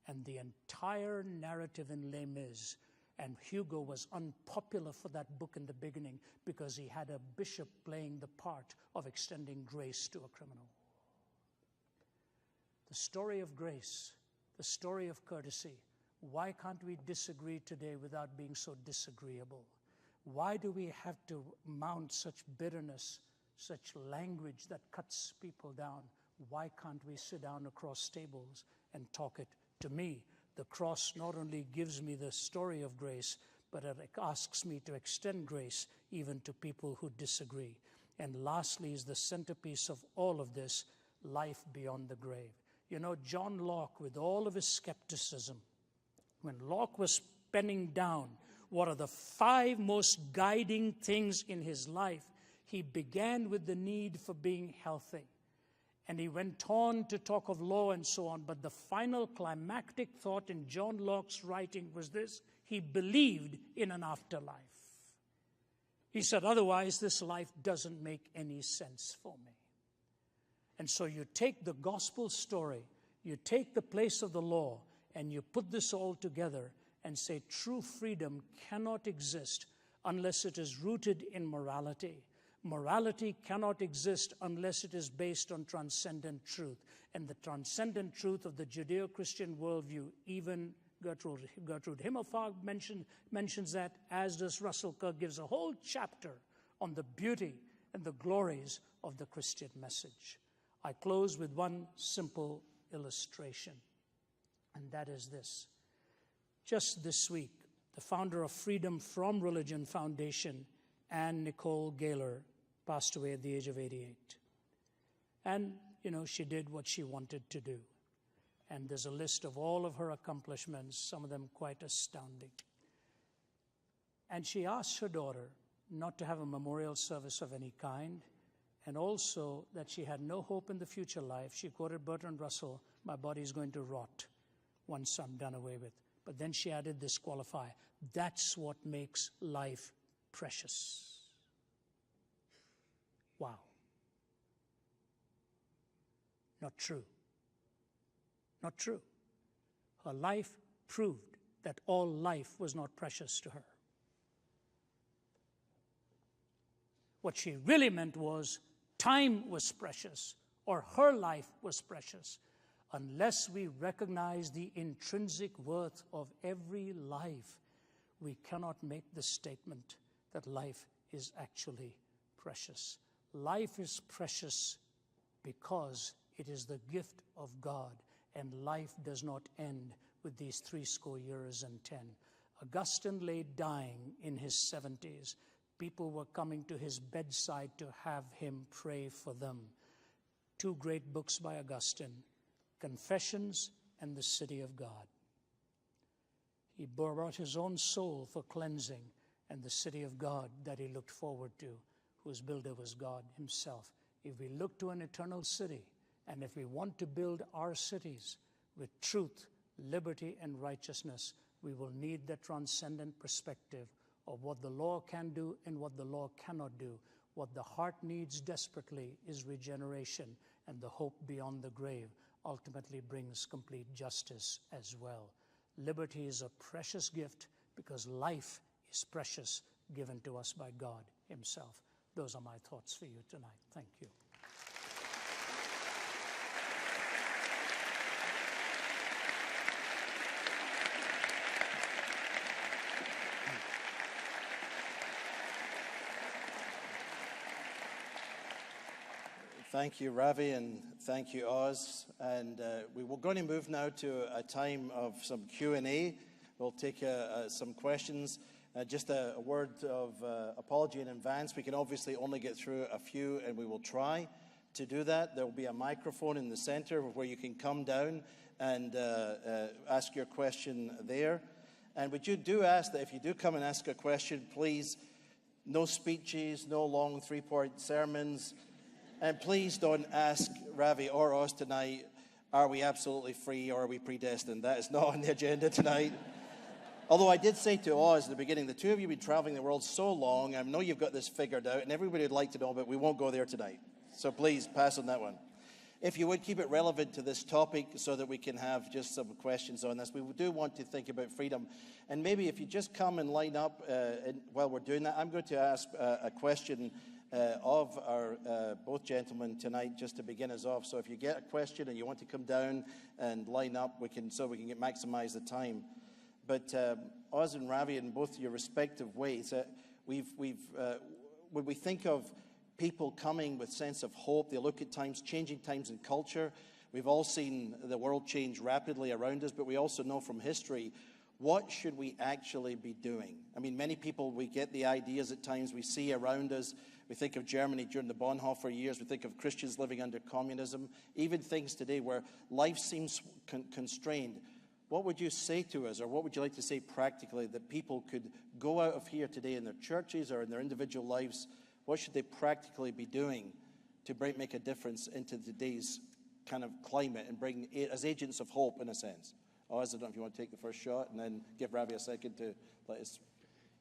And the entire narrative in Les Mis, and Hugo was unpopular for that book in the beginning because he had a bishop playing the part of extending grace to a criminal. The story of grace, the story of courtesy. Why can't we disagree today without being so disagreeable? Why do we have to mount such bitterness, such language that cuts people down? Why can't we sit down across tables and talk it? To me, the cross not only gives me the story of grace, but it asks me to extend grace even to people who disagree. And lastly is the centerpiece of all of this, life beyond the grave. You know, John Locke, with all of his skepticism, when Locke was penning down what are the 5 most guiding things in his life, he began with the need for being healthy. And he went on to talk of law and so on. But the final climactic thought in John Locke's writing was this: he believed in an afterlife. He said, otherwise this life doesn't make any sense for me. And so you take the gospel story, you take the place of the law, and you put this all together and say true freedom cannot exist unless it is rooted in morality. Morality cannot exist unless it is based on transcendent truth. And the transcendent truth of the Judeo-Christian worldview, even Gertrude Himmelfarb mentions that, as does Russell Kirk, gives a whole chapter on the beauty and the glories of the Christian message. I close with one simple illustration, and that is this. Just this week, the founder of Freedom from Religion Foundation Anne Nicole Gaylor passed away at the age of 88. And, she did what she wanted to do. And there's a list of all of her accomplishments, some of them quite astounding. And she asked her daughter not to have a memorial service of any kind, and also that she had no hope in the future life. She quoted Bertrand Russell, "My body is going to rot once I'm done away with." But then she added this qualifier: that's what makes life precious. Wow. Not true. Not true. Her life proved that all life was not precious to her. What she really meant was time was precious, or her life was precious. Unless we recognize the intrinsic worth of every life, we cannot make the statement that life is actually precious. Life is precious because it is the gift of God, and life does not end with these 80 years and 10. Augustine lay dying in his 70s. People were coming to his bedside to have him pray for them. 2 great books by Augustine, Confessions and The City of God. He brought his own soul for cleansing, and the city of God that he looked forward to, whose builder was God himself. If we look to an eternal city, and if we want to build our cities with truth, liberty, and righteousness, we will need the transcendent perspective of what the law can do and what the law cannot do. What the heart needs desperately is regeneration, and the hope beyond the grave ultimately brings complete justice as well. Liberty is a precious gift because life is precious, given to us by God himself. Those are my thoughts for you tonight. Thank you. Thank you, Ravi, and thank you, Oz. And we're going to move now to a time of some Q&A. We'll take some questions. Just a word of apology in advance. We can obviously only get through a few, and we will try to do that. There will be a microphone in the center where you can come down and ask your question there. And we do ask that if you do come and ask a question, please, no speeches, no long 3-point sermons. And please don't ask Ravi or us tonight, are we absolutely free or are we predestined? That is not on the agenda tonight. Although I did say to Oz at the beginning, the two of you have been traveling the world so long, I know you've got this figured out, and everybody would like to know, but we won't go there tonight. So please, pass on that one. If you would, keep it relevant to this topic so that we can have just some questions on this. We do want to think about freedom. And maybe if you just come and line up while we're doing that, I'm going to ask a question of our both gentlemen tonight, just to begin us off. So if you get a question and you want to come down and line up, we can maximize the time. But Oz and Ravi, in both your respective ways, when we think of people coming with sense of hope, they look at times, changing times in culture. We've all seen the world change rapidly around us, but we also know from history, what should we actually be doing? I mean, many people, we get the ideas at times we see around us. We think of Germany during the Bonhoeffer years. We think of Christians living under communism. Even things today where life seems constrained. What would you say to us, or what would you like to say practically that people could go out of here today in their churches or in their individual lives? What should they practically be doing to make a difference into today's kind of climate and bring as agents of hope in a sense? Oz, I don't know if you want to take the first shot and then give Ravi a second to let us.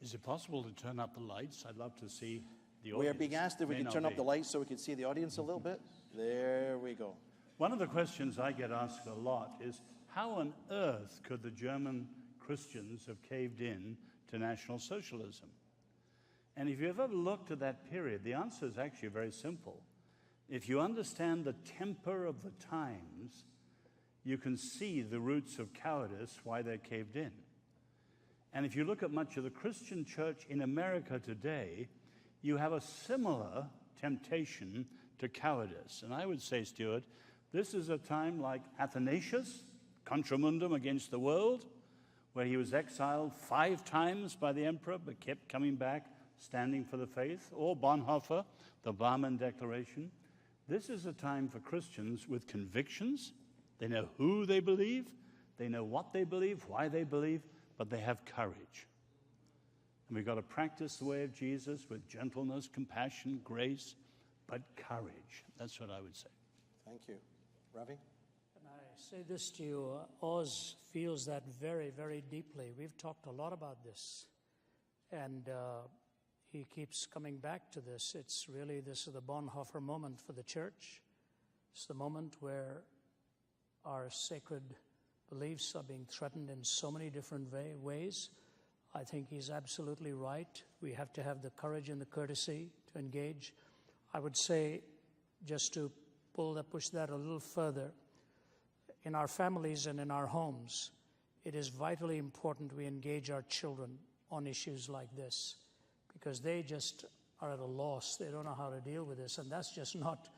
Is it possible to turn up the lights? I'd love to see the audience. We are being asked if we can turn up the lights so we can see the audience a little bit. There we go. One of the questions I get asked a lot is, how on earth could the German Christians have caved in to National Socialism? And if you've ever looked at that period, the answer is actually very simple. If you understand the temper of the times, you can see the roots of cowardice, why they caved in. And if you look at much of the Christian church in America today, you have a similar temptation to cowardice. And I would say, Stuart, this is a time like Athanasius, Contra Mundum against the world, where he was exiled 5 times by the emperor, but kept coming back standing for the faith, or Bonhoeffer, the Barmen Declaration. This is a time for Christians with convictions. They know who they believe, they know what they believe, why they believe, but they have courage. And we've got to practice the way of Jesus with gentleness, compassion, grace, but courage. That's what I would say. Thank you. Ravi? And I say this to you, Oz feels that very, very deeply. We've talked a lot about this, and he keeps coming back to this. This is the Bonhoeffer moment for the church. It's the moment where our sacred beliefs are being threatened in so many different ways. I think he's absolutely right. We have to have the courage and the courtesy to engage. I would say, just to push that a little further, in our families and in our homes, it is vitally important we engage our children on issues like this, because they just are at a loss. They don't know how to deal with this. And that's just not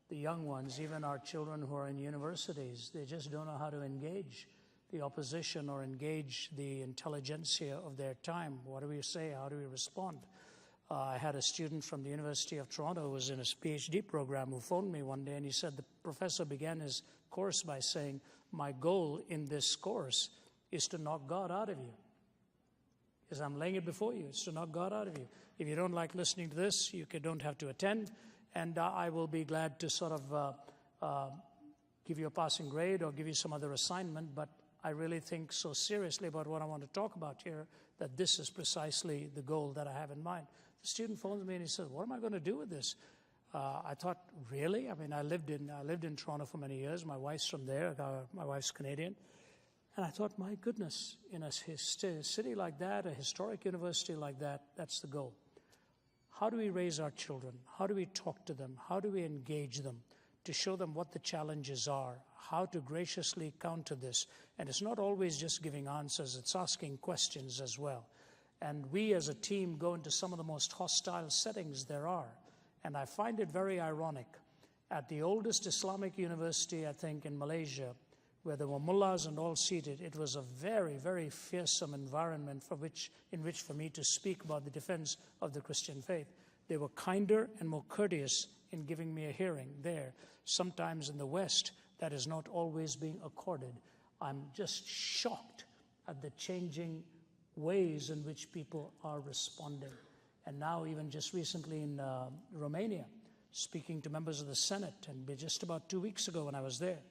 the young ones, even our children who are in universities. They just don't know how to engage the opposition or engage the intelligentsia of their time. What do we say? How do we respond? I had a student from the University of Toronto who was in a PhD program who phoned me one day, and he said the professor began his course by saying, "My goal in this course is to knock God out of you. Because I'm laying it before you. It's to knock God out of you. If you don't like listening to this, you don't have to attend, and I will be glad to sort of give you a passing grade or give you some other assignment, but I really think so seriously about what I want to talk about here that this is precisely the goal that I have in mind." The student phones me and he says, "What am I going to do with this?" I thought, really? I mean, I lived in Toronto for many years. My wife's from there. My wife's Canadian. And I thought, my goodness, in a city like that, a historic university like that, that's the goal. How do we raise our children? How do we talk to them? How do we engage them to show them what the challenges are, how to graciously counter this? And it's not always just giving answers, it's asking questions as well. And we as a team go into some of the most hostile settings there are. And I find it very ironic. At the oldest Islamic university, I think, in Malaysia, where there were mullahs and all seated, it was a very, very fearsome environment in which for me to speak about the defense of the Christian faith. They were kinder and more courteous in giving me a hearing there. Sometimes in the West, that is not always being accorded. I'm just shocked at the changing ways in which people are responding. And now even just recently in Romania, speaking to members of the Senate, and just about 2 weeks ago when I was there,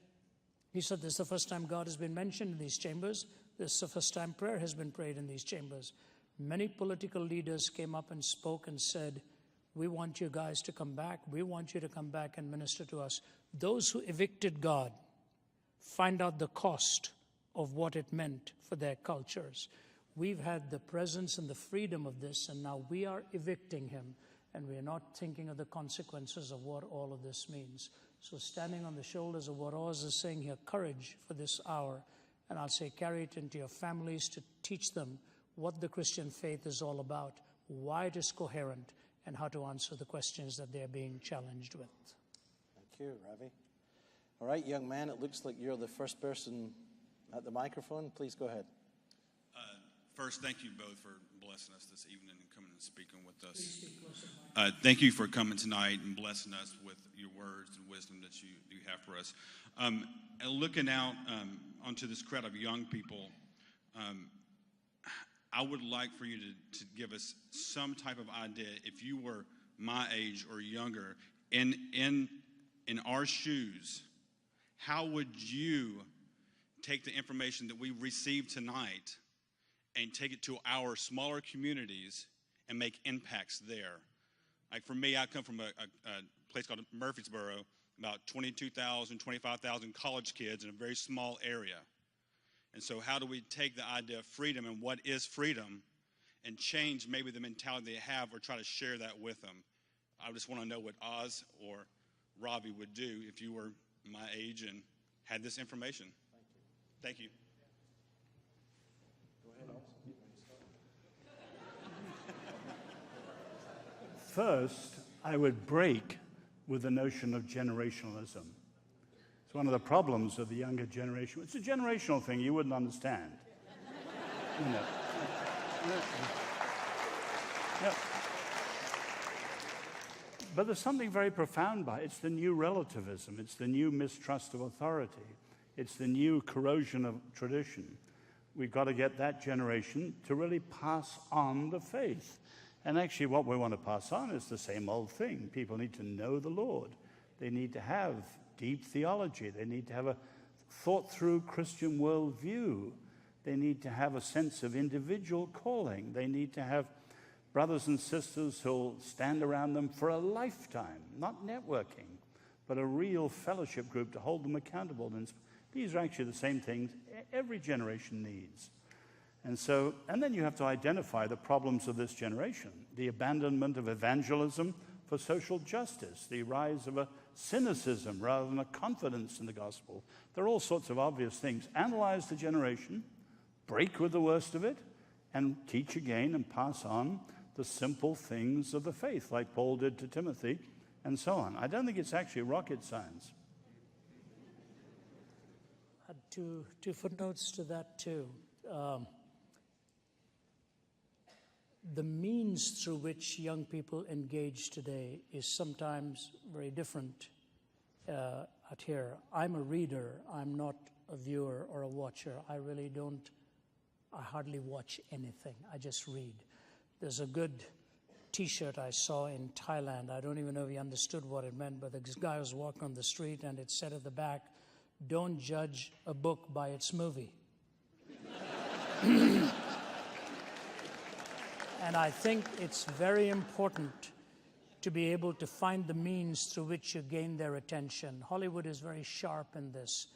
he said, "This is the first time God has been mentioned in these chambers. This is the first time prayer has been prayed in these chambers." Many political leaders came up and spoke and said, "We want you guys to come back. We want you to come back and minister to us." Those who evicted God find out the cost of what it meant for their cultures. We've had the presence and the freedom of this, and now we are evicting him, and we are not thinking of the consequences of what all of this means. So standing on the shoulders of what Oz is saying here, courage for this hour, and I'll say carry it into your families to teach them what the Christian faith is all about, why it is coherent, and how to answer the questions that they're being challenged with. Thank you, Ravi. All right, young man, it looks like you're the first person at the microphone. Please go ahead. First, thank you both for blessing us this evening and coming and speaking with us. Thank you for coming tonight and blessing us with your words and wisdom that you have for us. And looking out onto this crowd of young people, I would like for you to give us some type of idea, if you were my age or younger, in our shoes, how would you take the information that we received tonight and take it to our smaller communities and make impacts there? Like for me, I come from a place called Murfreesboro, about 22,000, 25,000 college kids in a very small area. And so how do we take the idea of freedom and what is freedom and change maybe the mentality they have or try to share that with them? I just want to know what Oz or Ravi would do if you were my age and had this information. Thank you. First, I would break with the notion of generationalism. It's one of the problems of the younger generation. It's a generational thing you wouldn't understand. You know. But there's something very profound by it. It's the new relativism. It's the new mistrust of authority. It's the new corrosion of tradition. We've got to get that generation to really pass on the faith. And actually what we want to pass on is the same old thing. People need to know the Lord. They need to have deep theology. They need to have a thought-through Christian worldview. They need to have a sense of individual calling. They need to have brothers and sisters who'll stand around them for a lifetime, not networking, but a real fellowship group to hold them accountable. And these are actually the same things every generation needs. And then you have to identify the problems of this generation, the abandonment of evangelism for social justice, the rise of a cynicism rather than a confidence in the gospel. There are all sorts of obvious things. Analyze the generation, break with the worst of it, and teach again and pass on the simple things of the faith, like Paul did to Timothy, and so on. I don't think it's actually rocket science. Two footnotes to that, too. The means through which young people engage today is sometimes very different out here. I'm a reader. I'm not a viewer or a watcher. I hardly watch anything. I just read. There's a good T-shirt I saw in Thailand. I don't even know if he understood what it meant, but this guy was walking on the street and it said at the back, "Don't judge a book by its movie." And I think it's very important to be able to find the means through which you gain their attention. Hollywood is very sharp in this.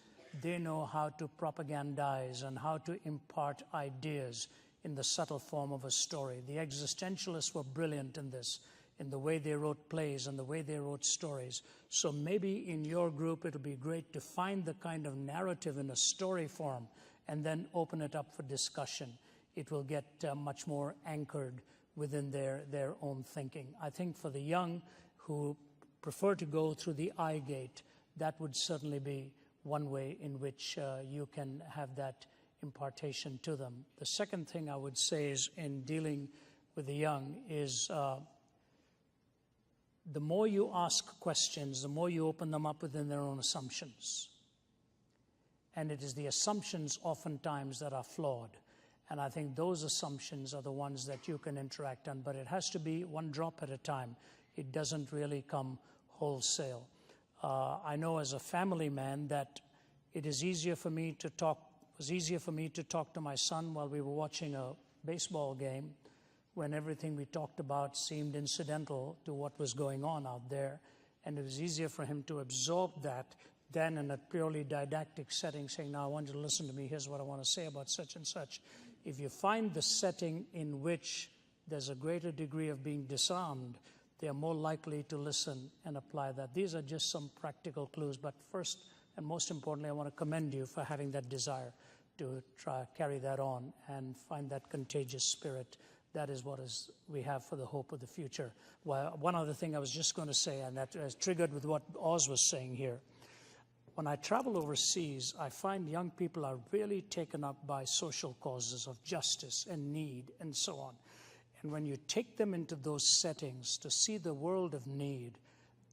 They know how to propagandize and how to impart ideas in the subtle form of a story. The existentialists were brilliant in this, in the way they wrote plays and the way they wrote stories. So maybe in your group it'll be great to find the kind of narrative in a story form and then open it up for discussion. It will get much more anchored within their own thinking. I think for the young who prefer to go through the eye gate, that would certainly be one way in which you can have that impartation to them. The second thing I would say is in dealing with the young is the more you ask questions, the more you open them up within their own assumptions. And it is the assumptions oftentimes that are flawed. And I think those assumptions are the ones that you can interact on, but it has to be one drop at a time. It doesn't really come wholesale. I know as a family man that it is easier for me to talk. It was easier for me to talk to my son while we were watching a baseball game, when everything we talked about seemed incidental to what was going on out there, and it was easier for him to absorb that than in a purely didactic setting, saying, "Now I want you to listen to me. Here's what I want to say about such and such." If you find the setting in which there's a greater degree of being disarmed, they are more likely to listen and apply that. These are just some practical clues, but first and most importantly, I want to commend you for having that desire to try carry that on and find that contagious spirit. That is what we have for the hope of the future. Well, one other thing I was just going to say, and that is triggered with what Oz was saying here. When I travel overseas, I find young people are really taken up by social causes of justice and need and so on. And when you take them into those settings to see the world of need,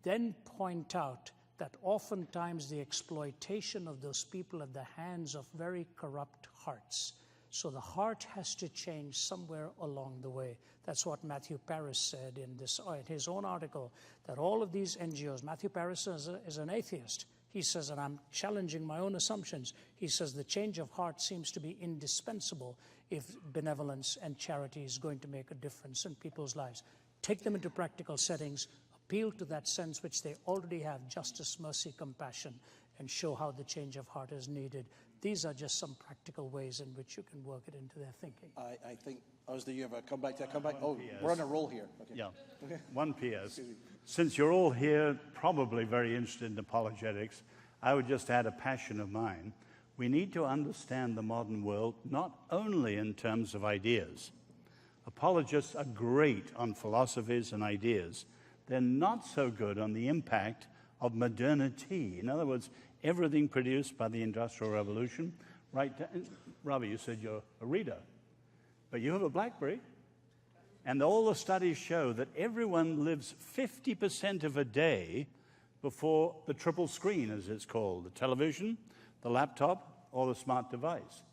then point out that oftentimes the exploitation of those people at the hands of very corrupt hearts. So the heart has to change somewhere along the way. That's what Matthew Paris said in his own article, that all of these NGOs, Matthew Paris is an atheist. He says, and I'm challenging my own assumptions, he says the change of heart seems to be indispensable if benevolence and charity is going to make a difference in people's lives. Take them into practical settings, appeal to that sense which they already have, justice, mercy, compassion, and show how the change of heart is needed. These are just some practical ways in which you can work it into their thinking. I think, as do you ever come back? Oh, we're on a roll here. Okay. Yeah. Okay. One PS. Since you're all here probably very interested in apologetics, I would just add a passion of mine. We need to understand the modern world not only in terms of ideas. Apologists are great on philosophies and ideas. They're not so good on the impact of modernity. In other words, everything produced by the Industrial Revolution, right down. Ravi, you said you're a reader, but you have a BlackBerry, And all the studies show that everyone lives 50% of a day before the triple screen, as it's called, the television, the laptop, or the smart device.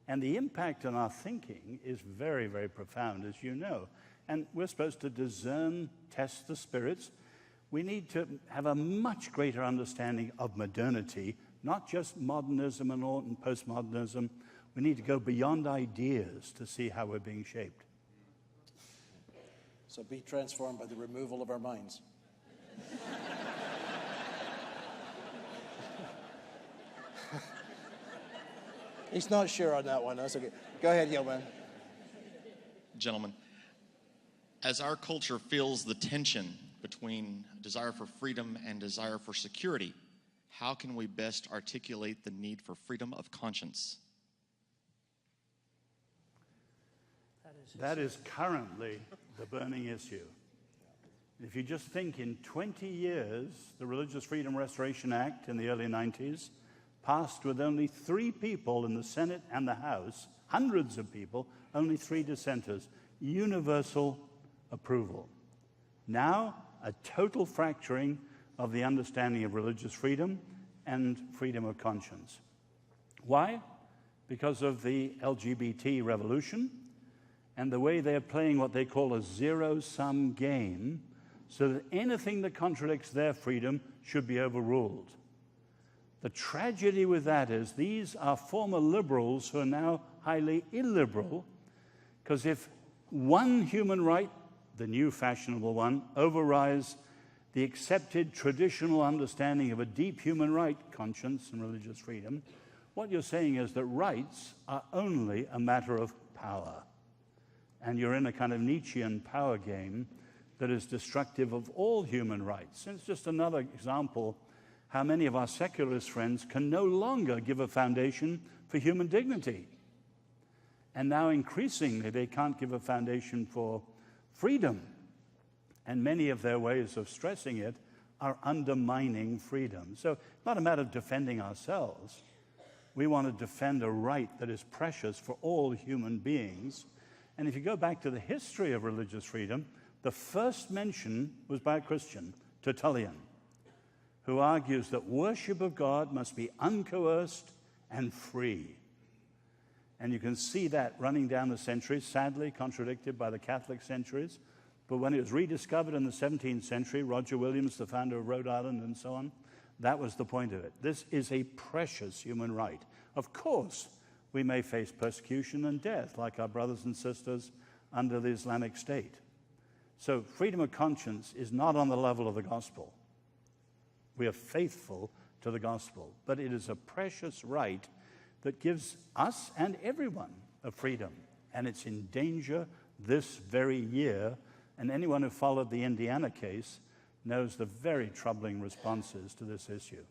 And the impact on our thinking is very, very profound, as you know. And we're supposed to discern, test the spirits. We need to have a much greater understanding of modernity, not just modernism and postmodernism. We need to go beyond ideas to see how we're being shaped. So be transformed by the removal of our minds. He's not sure on that one. That's okay. Go ahead, Yeoman. Gentlemen, as our culture feels the tension between desire for freedom and desire for security, how can we best articulate the need for freedom of conscience? That is currently the burning issue. If you just think in 20 years, the Religious Freedom Restoration Act in the early 90s passed with only 3 people in the Senate and the House, hundreds of people, only 3 dissenters, universal approval. Now, a total fracturing of the understanding of religious freedom and freedom of conscience. Why? Because of the LGBT revolution and the way they're playing what they call a zero-sum game, so that anything that contradicts their freedom should be overruled. The tragedy with that is these are former liberals who are now highly illiberal, because if one human right, the new fashionable one, overrides the accepted traditional understanding of a deep human right, conscience and religious freedom, what you're saying is that rights are only a matter of power. And you're in a kind of Nietzschean power game that is destructive of all human rights. And it's just another example how many of our secularist friends can no longer give a foundation for human dignity. And now increasingly they can't give a foundation for freedom. And many of their ways of stressing it are undermining freedom. So it's not a matter of defending ourselves. We want to defend a right that is precious for all human beings. And if you go back to the history of religious freedom, the first mention was by a Christian, Tertullian, who argues that worship of God must be uncoerced and free. And you can see that running down the centuries, sadly contradicted by the Catholic centuries. But when it was rediscovered in the 17th century, Roger Williams, the founder of Rhode Island and so on, that was the point of it. This is a precious human right. Of course, we may face persecution and death, like our brothers and sisters under the Islamic State. So freedom of conscience is not on the level of the gospel. We are faithful to the gospel, but it is a precious right that gives us and everyone a freedom, and it's in danger this very year. And anyone who followed the Indiana case knows the very troubling responses to this issue.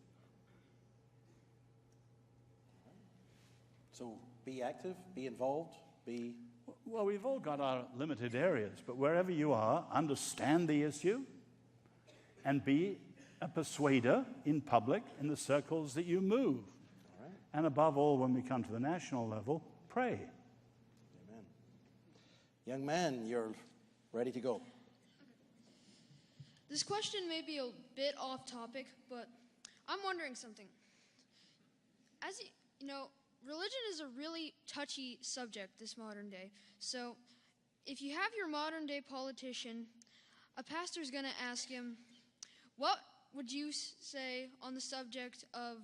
So be active, be involved, be... Well, we've all got our limited areas, but wherever you are, understand the issue and be a persuader in public in the circles that you move. All right. And above all, when we come to the national level, pray. Amen. Young man, you're ready to go. This question may be a bit off topic, but I'm wondering something. As you know, religion is a really touchy subject this modern day. So if you have your modern day politician, a pastor's going to ask him, what would you say on the subject of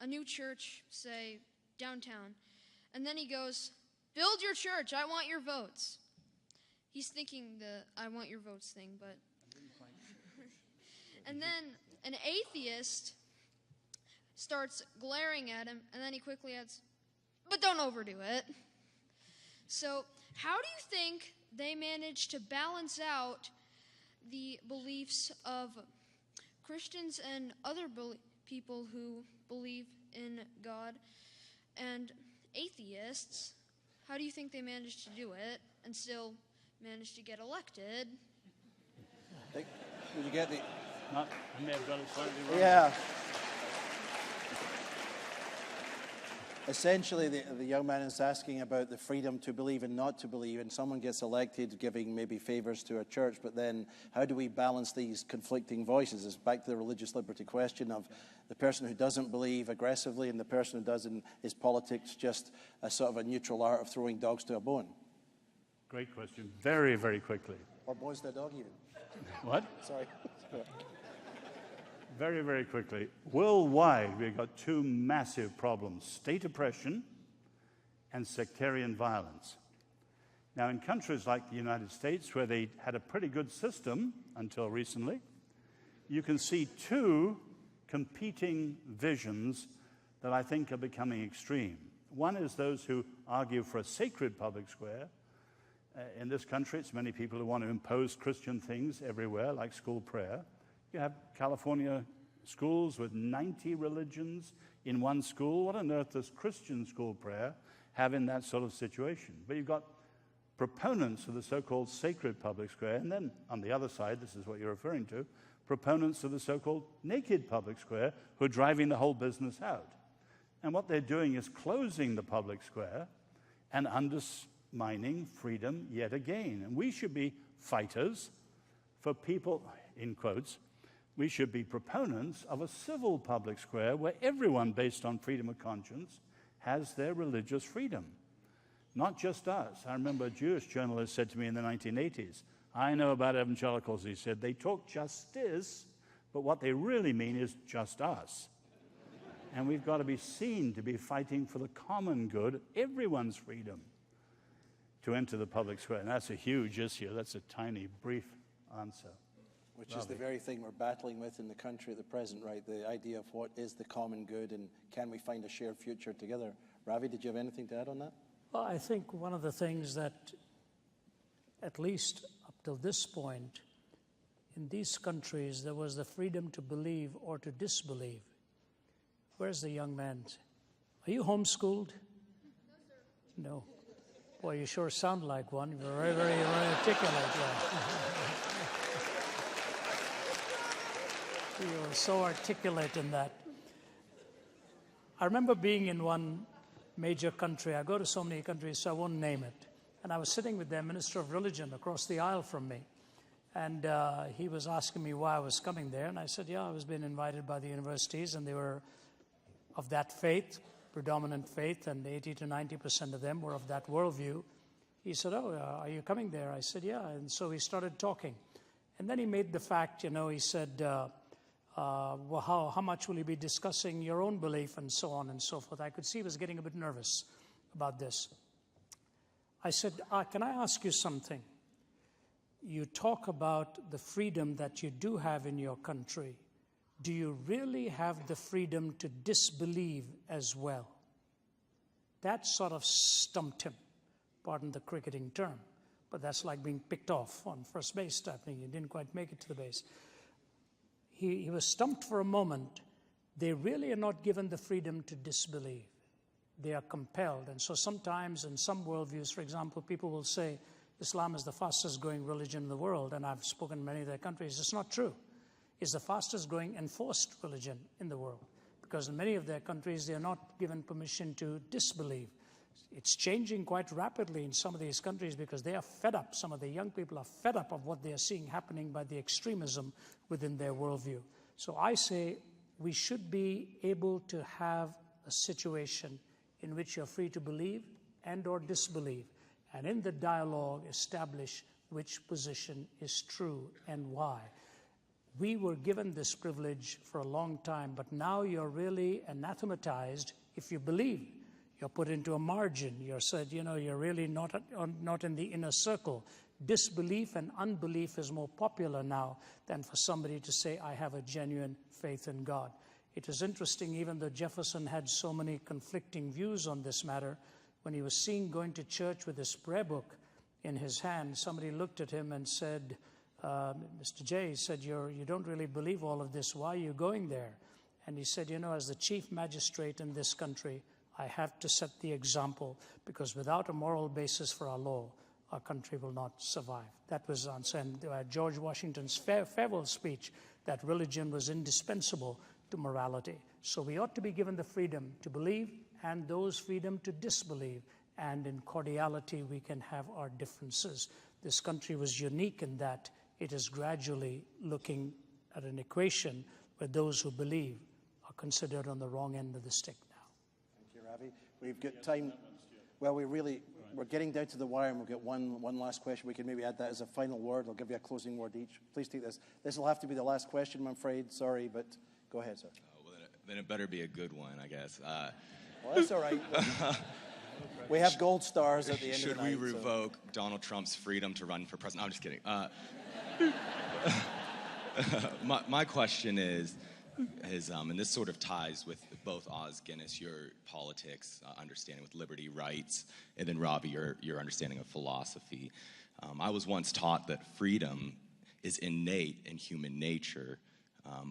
a new church, say, downtown? And then he goes, build your church, I want your votes. He's thinking the I want your votes thing, but... And then an atheist starts glaring at him, and then he quickly adds, but don't overdo it. So how do you think they manage to balance out the beliefs of Christians and other people who believe in God and atheists? How do you think they manage to do it and still manage to get elected? Will you get the... I may have got it slightly wrong. Yeah. essentially, the young man is asking about the freedom to believe and not to believe, and someone gets elected giving maybe favors to a church, but then how do we balance these conflicting voices? It's back to the religious liberty question of the person who doesn't believe aggressively and the person who doesn't. Is politics just a sort of a neutral art of throwing dogs to a bone? Great question. Very, very quickly. Or bones to a dog even? What? Sorry. Very, very quickly. Worldwide, we've got two massive problems: state oppression and sectarian violence. Now, in countries like the United States, where they had a pretty good system until recently, you can see two competing visions that I think are becoming extreme. One is those who argue for a sacred public square. In this country, it's many people who want to impose Christian things everywhere, like school prayer. You have California schools with 90 religions in one school. What on earth does Christian school prayer have in that sort of situation? But you've got proponents of the so-called sacred public square, and then on the other side, this is what you're referring to, proponents of the so-called naked public square who are driving the whole business out. And what they're doing is closing the public square and undermining freedom yet again. And we should be fighters for people, in quotes, we should be proponents of a civil public square where everyone, based on freedom of conscience, has their religious freedom. Not just us. I remember a Jewish journalist said to me in the 1980s, I know about evangelicals, he said, they talk justice, but what they really mean is just us. And we've got to be seen to be fighting for the common good, everyone's freedom to enter the public square. And that's a huge issue. That's a tiny, brief answer. Which is the very thing we're battling with in the country at the present, right? The idea of what is the common good and can we find a shared future together? Ravi, did you have anything to add on that? Well, I think one of the things that, at least up till this point, in these countries, there was the freedom to believe or to disbelieve. Where's the young man? Are you homeschooled? No, sir. No. Boy, you sure sound like one. You're very, very, very articulate. You're so articulate in that. I remember being in one major country. I go to so many countries, so I won't name it. And I was sitting with their minister of religion across the aisle from me. And he was asking me why I was coming there. And I said, yeah, I was being invited by the universities, and they were of that faith, predominant faith, and 80 to 90% of them were of that worldview. He said, oh, are you coming there? I said, yeah. And so we started talking. And then he made the fact, he said, well, how much will you be discussing your own belief and so on and so forth? I could see he was getting a bit nervous about this. I said, can I ask you something? You talk about the freedom that you do have in your country. Do you really have the freedom to disbelieve as well? That sort of stumped him, pardon the cricketing term, but that's like being picked off on first base type thing. He didn't quite make it to the base. He was stumped for a moment. They really are not given the freedom to disbelieve. They are compelled. And so sometimes in some worldviews, for example, people will say Islam is the fastest growing religion in the world, and I've spoken in many of their countries. It's not true. It's the fastest growing enforced religion in the world, because in many of their countries, they are not given permission to disbelieve. It's changing quite rapidly in some of these countries because they are fed up. Some of the young people are fed up of what they are seeing happening by the extremism within their worldview. So I say we should be able to have a situation in which you're free to believe and or disbelieve, and in the dialogue establish which position is true and why. We were given this privilege for a long time, but now you're really anathematized if you believe. You're put into a margin. You're said, you're really not in the inner circle. Disbelief and unbelief is more popular now than for somebody to say, I have a genuine faith in God. It is interesting, even though Jefferson had so many conflicting views on this matter, when he was seen going to church with his prayer book in his hand, somebody looked at him and said, Mr. J, he said, you don't really believe all of this. Why are you going there? And he said, as the chief magistrate in this country, I have to set the example, because without a moral basis for our law, our country will not survive. That was answer. And George Washington's farewell speech, that religion was indispensable to morality. So we ought to be given the freedom to believe and those freedom to disbelieve. And in cordiality, we can have our differences. This country was unique in that it is gradually looking at an equation where those who believe are considered on the wrong end of the stick now. Thank you, Ravi. We've got time. Well, we're getting down to the wire, and we'll get one last question. We can maybe add that as a final word. I'll give you a closing word each. Please take this. This will have to be the last question, I'm afraid. Sorry, but go ahead, sir. Well, then it better be a good one, I guess. Well, that's all right. We have gold stars at the end Should of the night. we revoke Donald Trump's freedom to run for president? I'm just kidding. My question is, and this sort of ties with both Oz Guinness, your politics understanding with liberty, rights, and then Ravi, your understanding of philosophy. I was once taught that freedom is innate in human nature,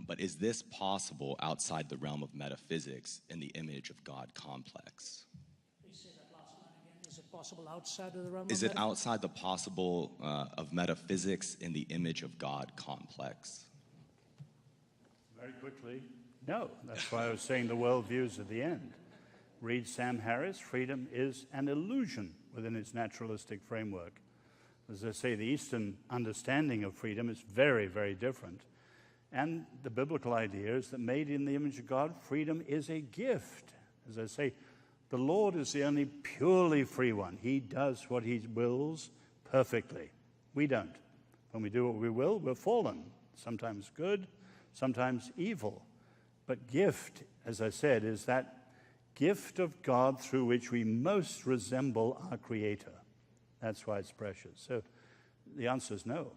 but is this possible outside the realm of metaphysics in the image of God complex? Please say that last line again. Is it possible outside of the realm Is of it outside the possible of metaphysics in the image of God complex? Very quickly, no. That's why I was saying the worldviews at the end. Read Sam Harris, freedom is an illusion within its naturalistic framework. As I say, the Eastern understanding of freedom is very, very different. And the biblical idea is that made in the image of God, freedom is a gift. As I say, the Lord is the only purely free one. He does what he wills perfectly. We don't. When we do what we will, we're fallen, sometimes good, sometimes evil. But gift, as I said, is that gift of God through which we most resemble our Creator. That's why it's precious. So the answer is no.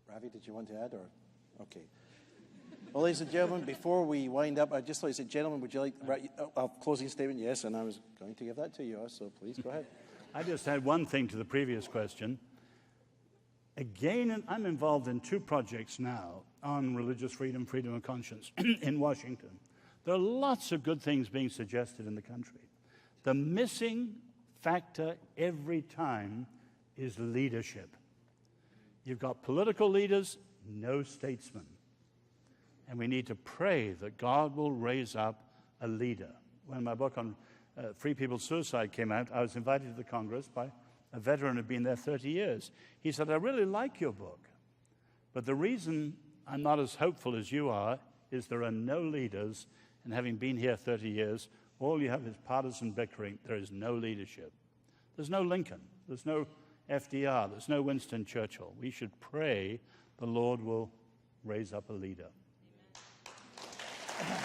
Ravi, did you want to add? Or okay. Well, ladies and gentlemen, before we wind up, I'd just like to say, gentlemen, would you like a closing statement? Yes, and I was going to give that to you, so please go ahead. I just had one thing to the previous question. Again, I'm involved in 2 projects now on religious freedom, freedom of conscience in Washington. There are lots of good things being suggested in the country. The missing factor every time is leadership. You've got political leaders, no statesmen. And we need to pray that God will raise up a leader. When my book on Free People's Suicide came out, I was invited to the Congress by a veteran who'd been there 30 years. He said, I really like your book, but the reason I'm not as hopeful as you are is there are no leaders, and having been here 30 years, all you have is partisan bickering. There is no leadership. There's no Lincoln. There's no FDR. There's no Winston Churchill. We should pray the Lord will raise up a leader. Amen.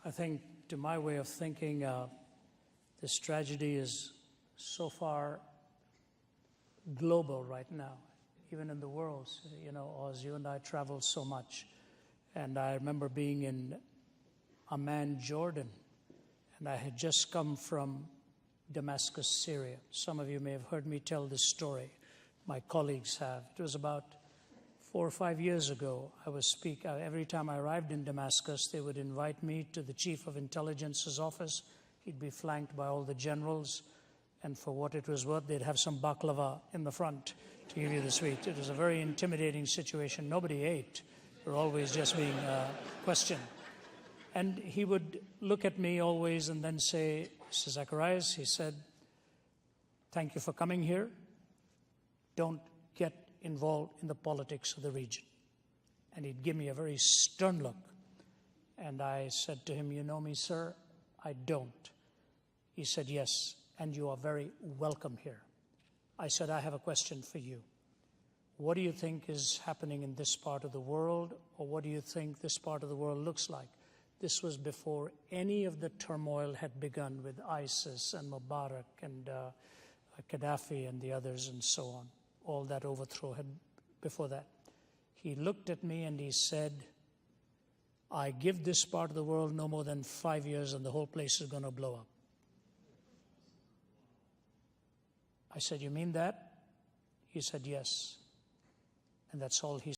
I think, to my way of thinking, this tragedy is so far global right now, even in the world. You know, Oz, you and I travel so much. And I remember being in Amman, Jordan, and I had just come from Damascus, Syria. Some of you may have heard me tell this story. My colleagues have. It was about 4 or 5 years ago. I was every time I arrived in Damascus, they would invite me to the chief of intelligence's office. He'd be flanked by all the generals, and for what it was worth, they'd have some baklava in the front to give you the sweet. It was a very intimidating situation. Nobody ate. We were always just being questioned. And he would look at me always and then say, Mr. Zacharias, he said, thank you for coming here. Don't get involved in the politics of the region. And he'd give me a very stern look. And I said to him, you know me, sir? I don't. He said, yes, and you are very welcome here. I said, I have a question for you. What do you think is happening in this part of the world, or what do you think this part of the world looks like? This was before any of the turmoil had begun with ISIS and Mubarak and Gaddafi and the others and so on. All that overthrow had before that. He looked at me and he said, I give this part of the world no more than 5 years and the whole place is going to blow up. I said, you mean that? He said, yes. And that's all he said.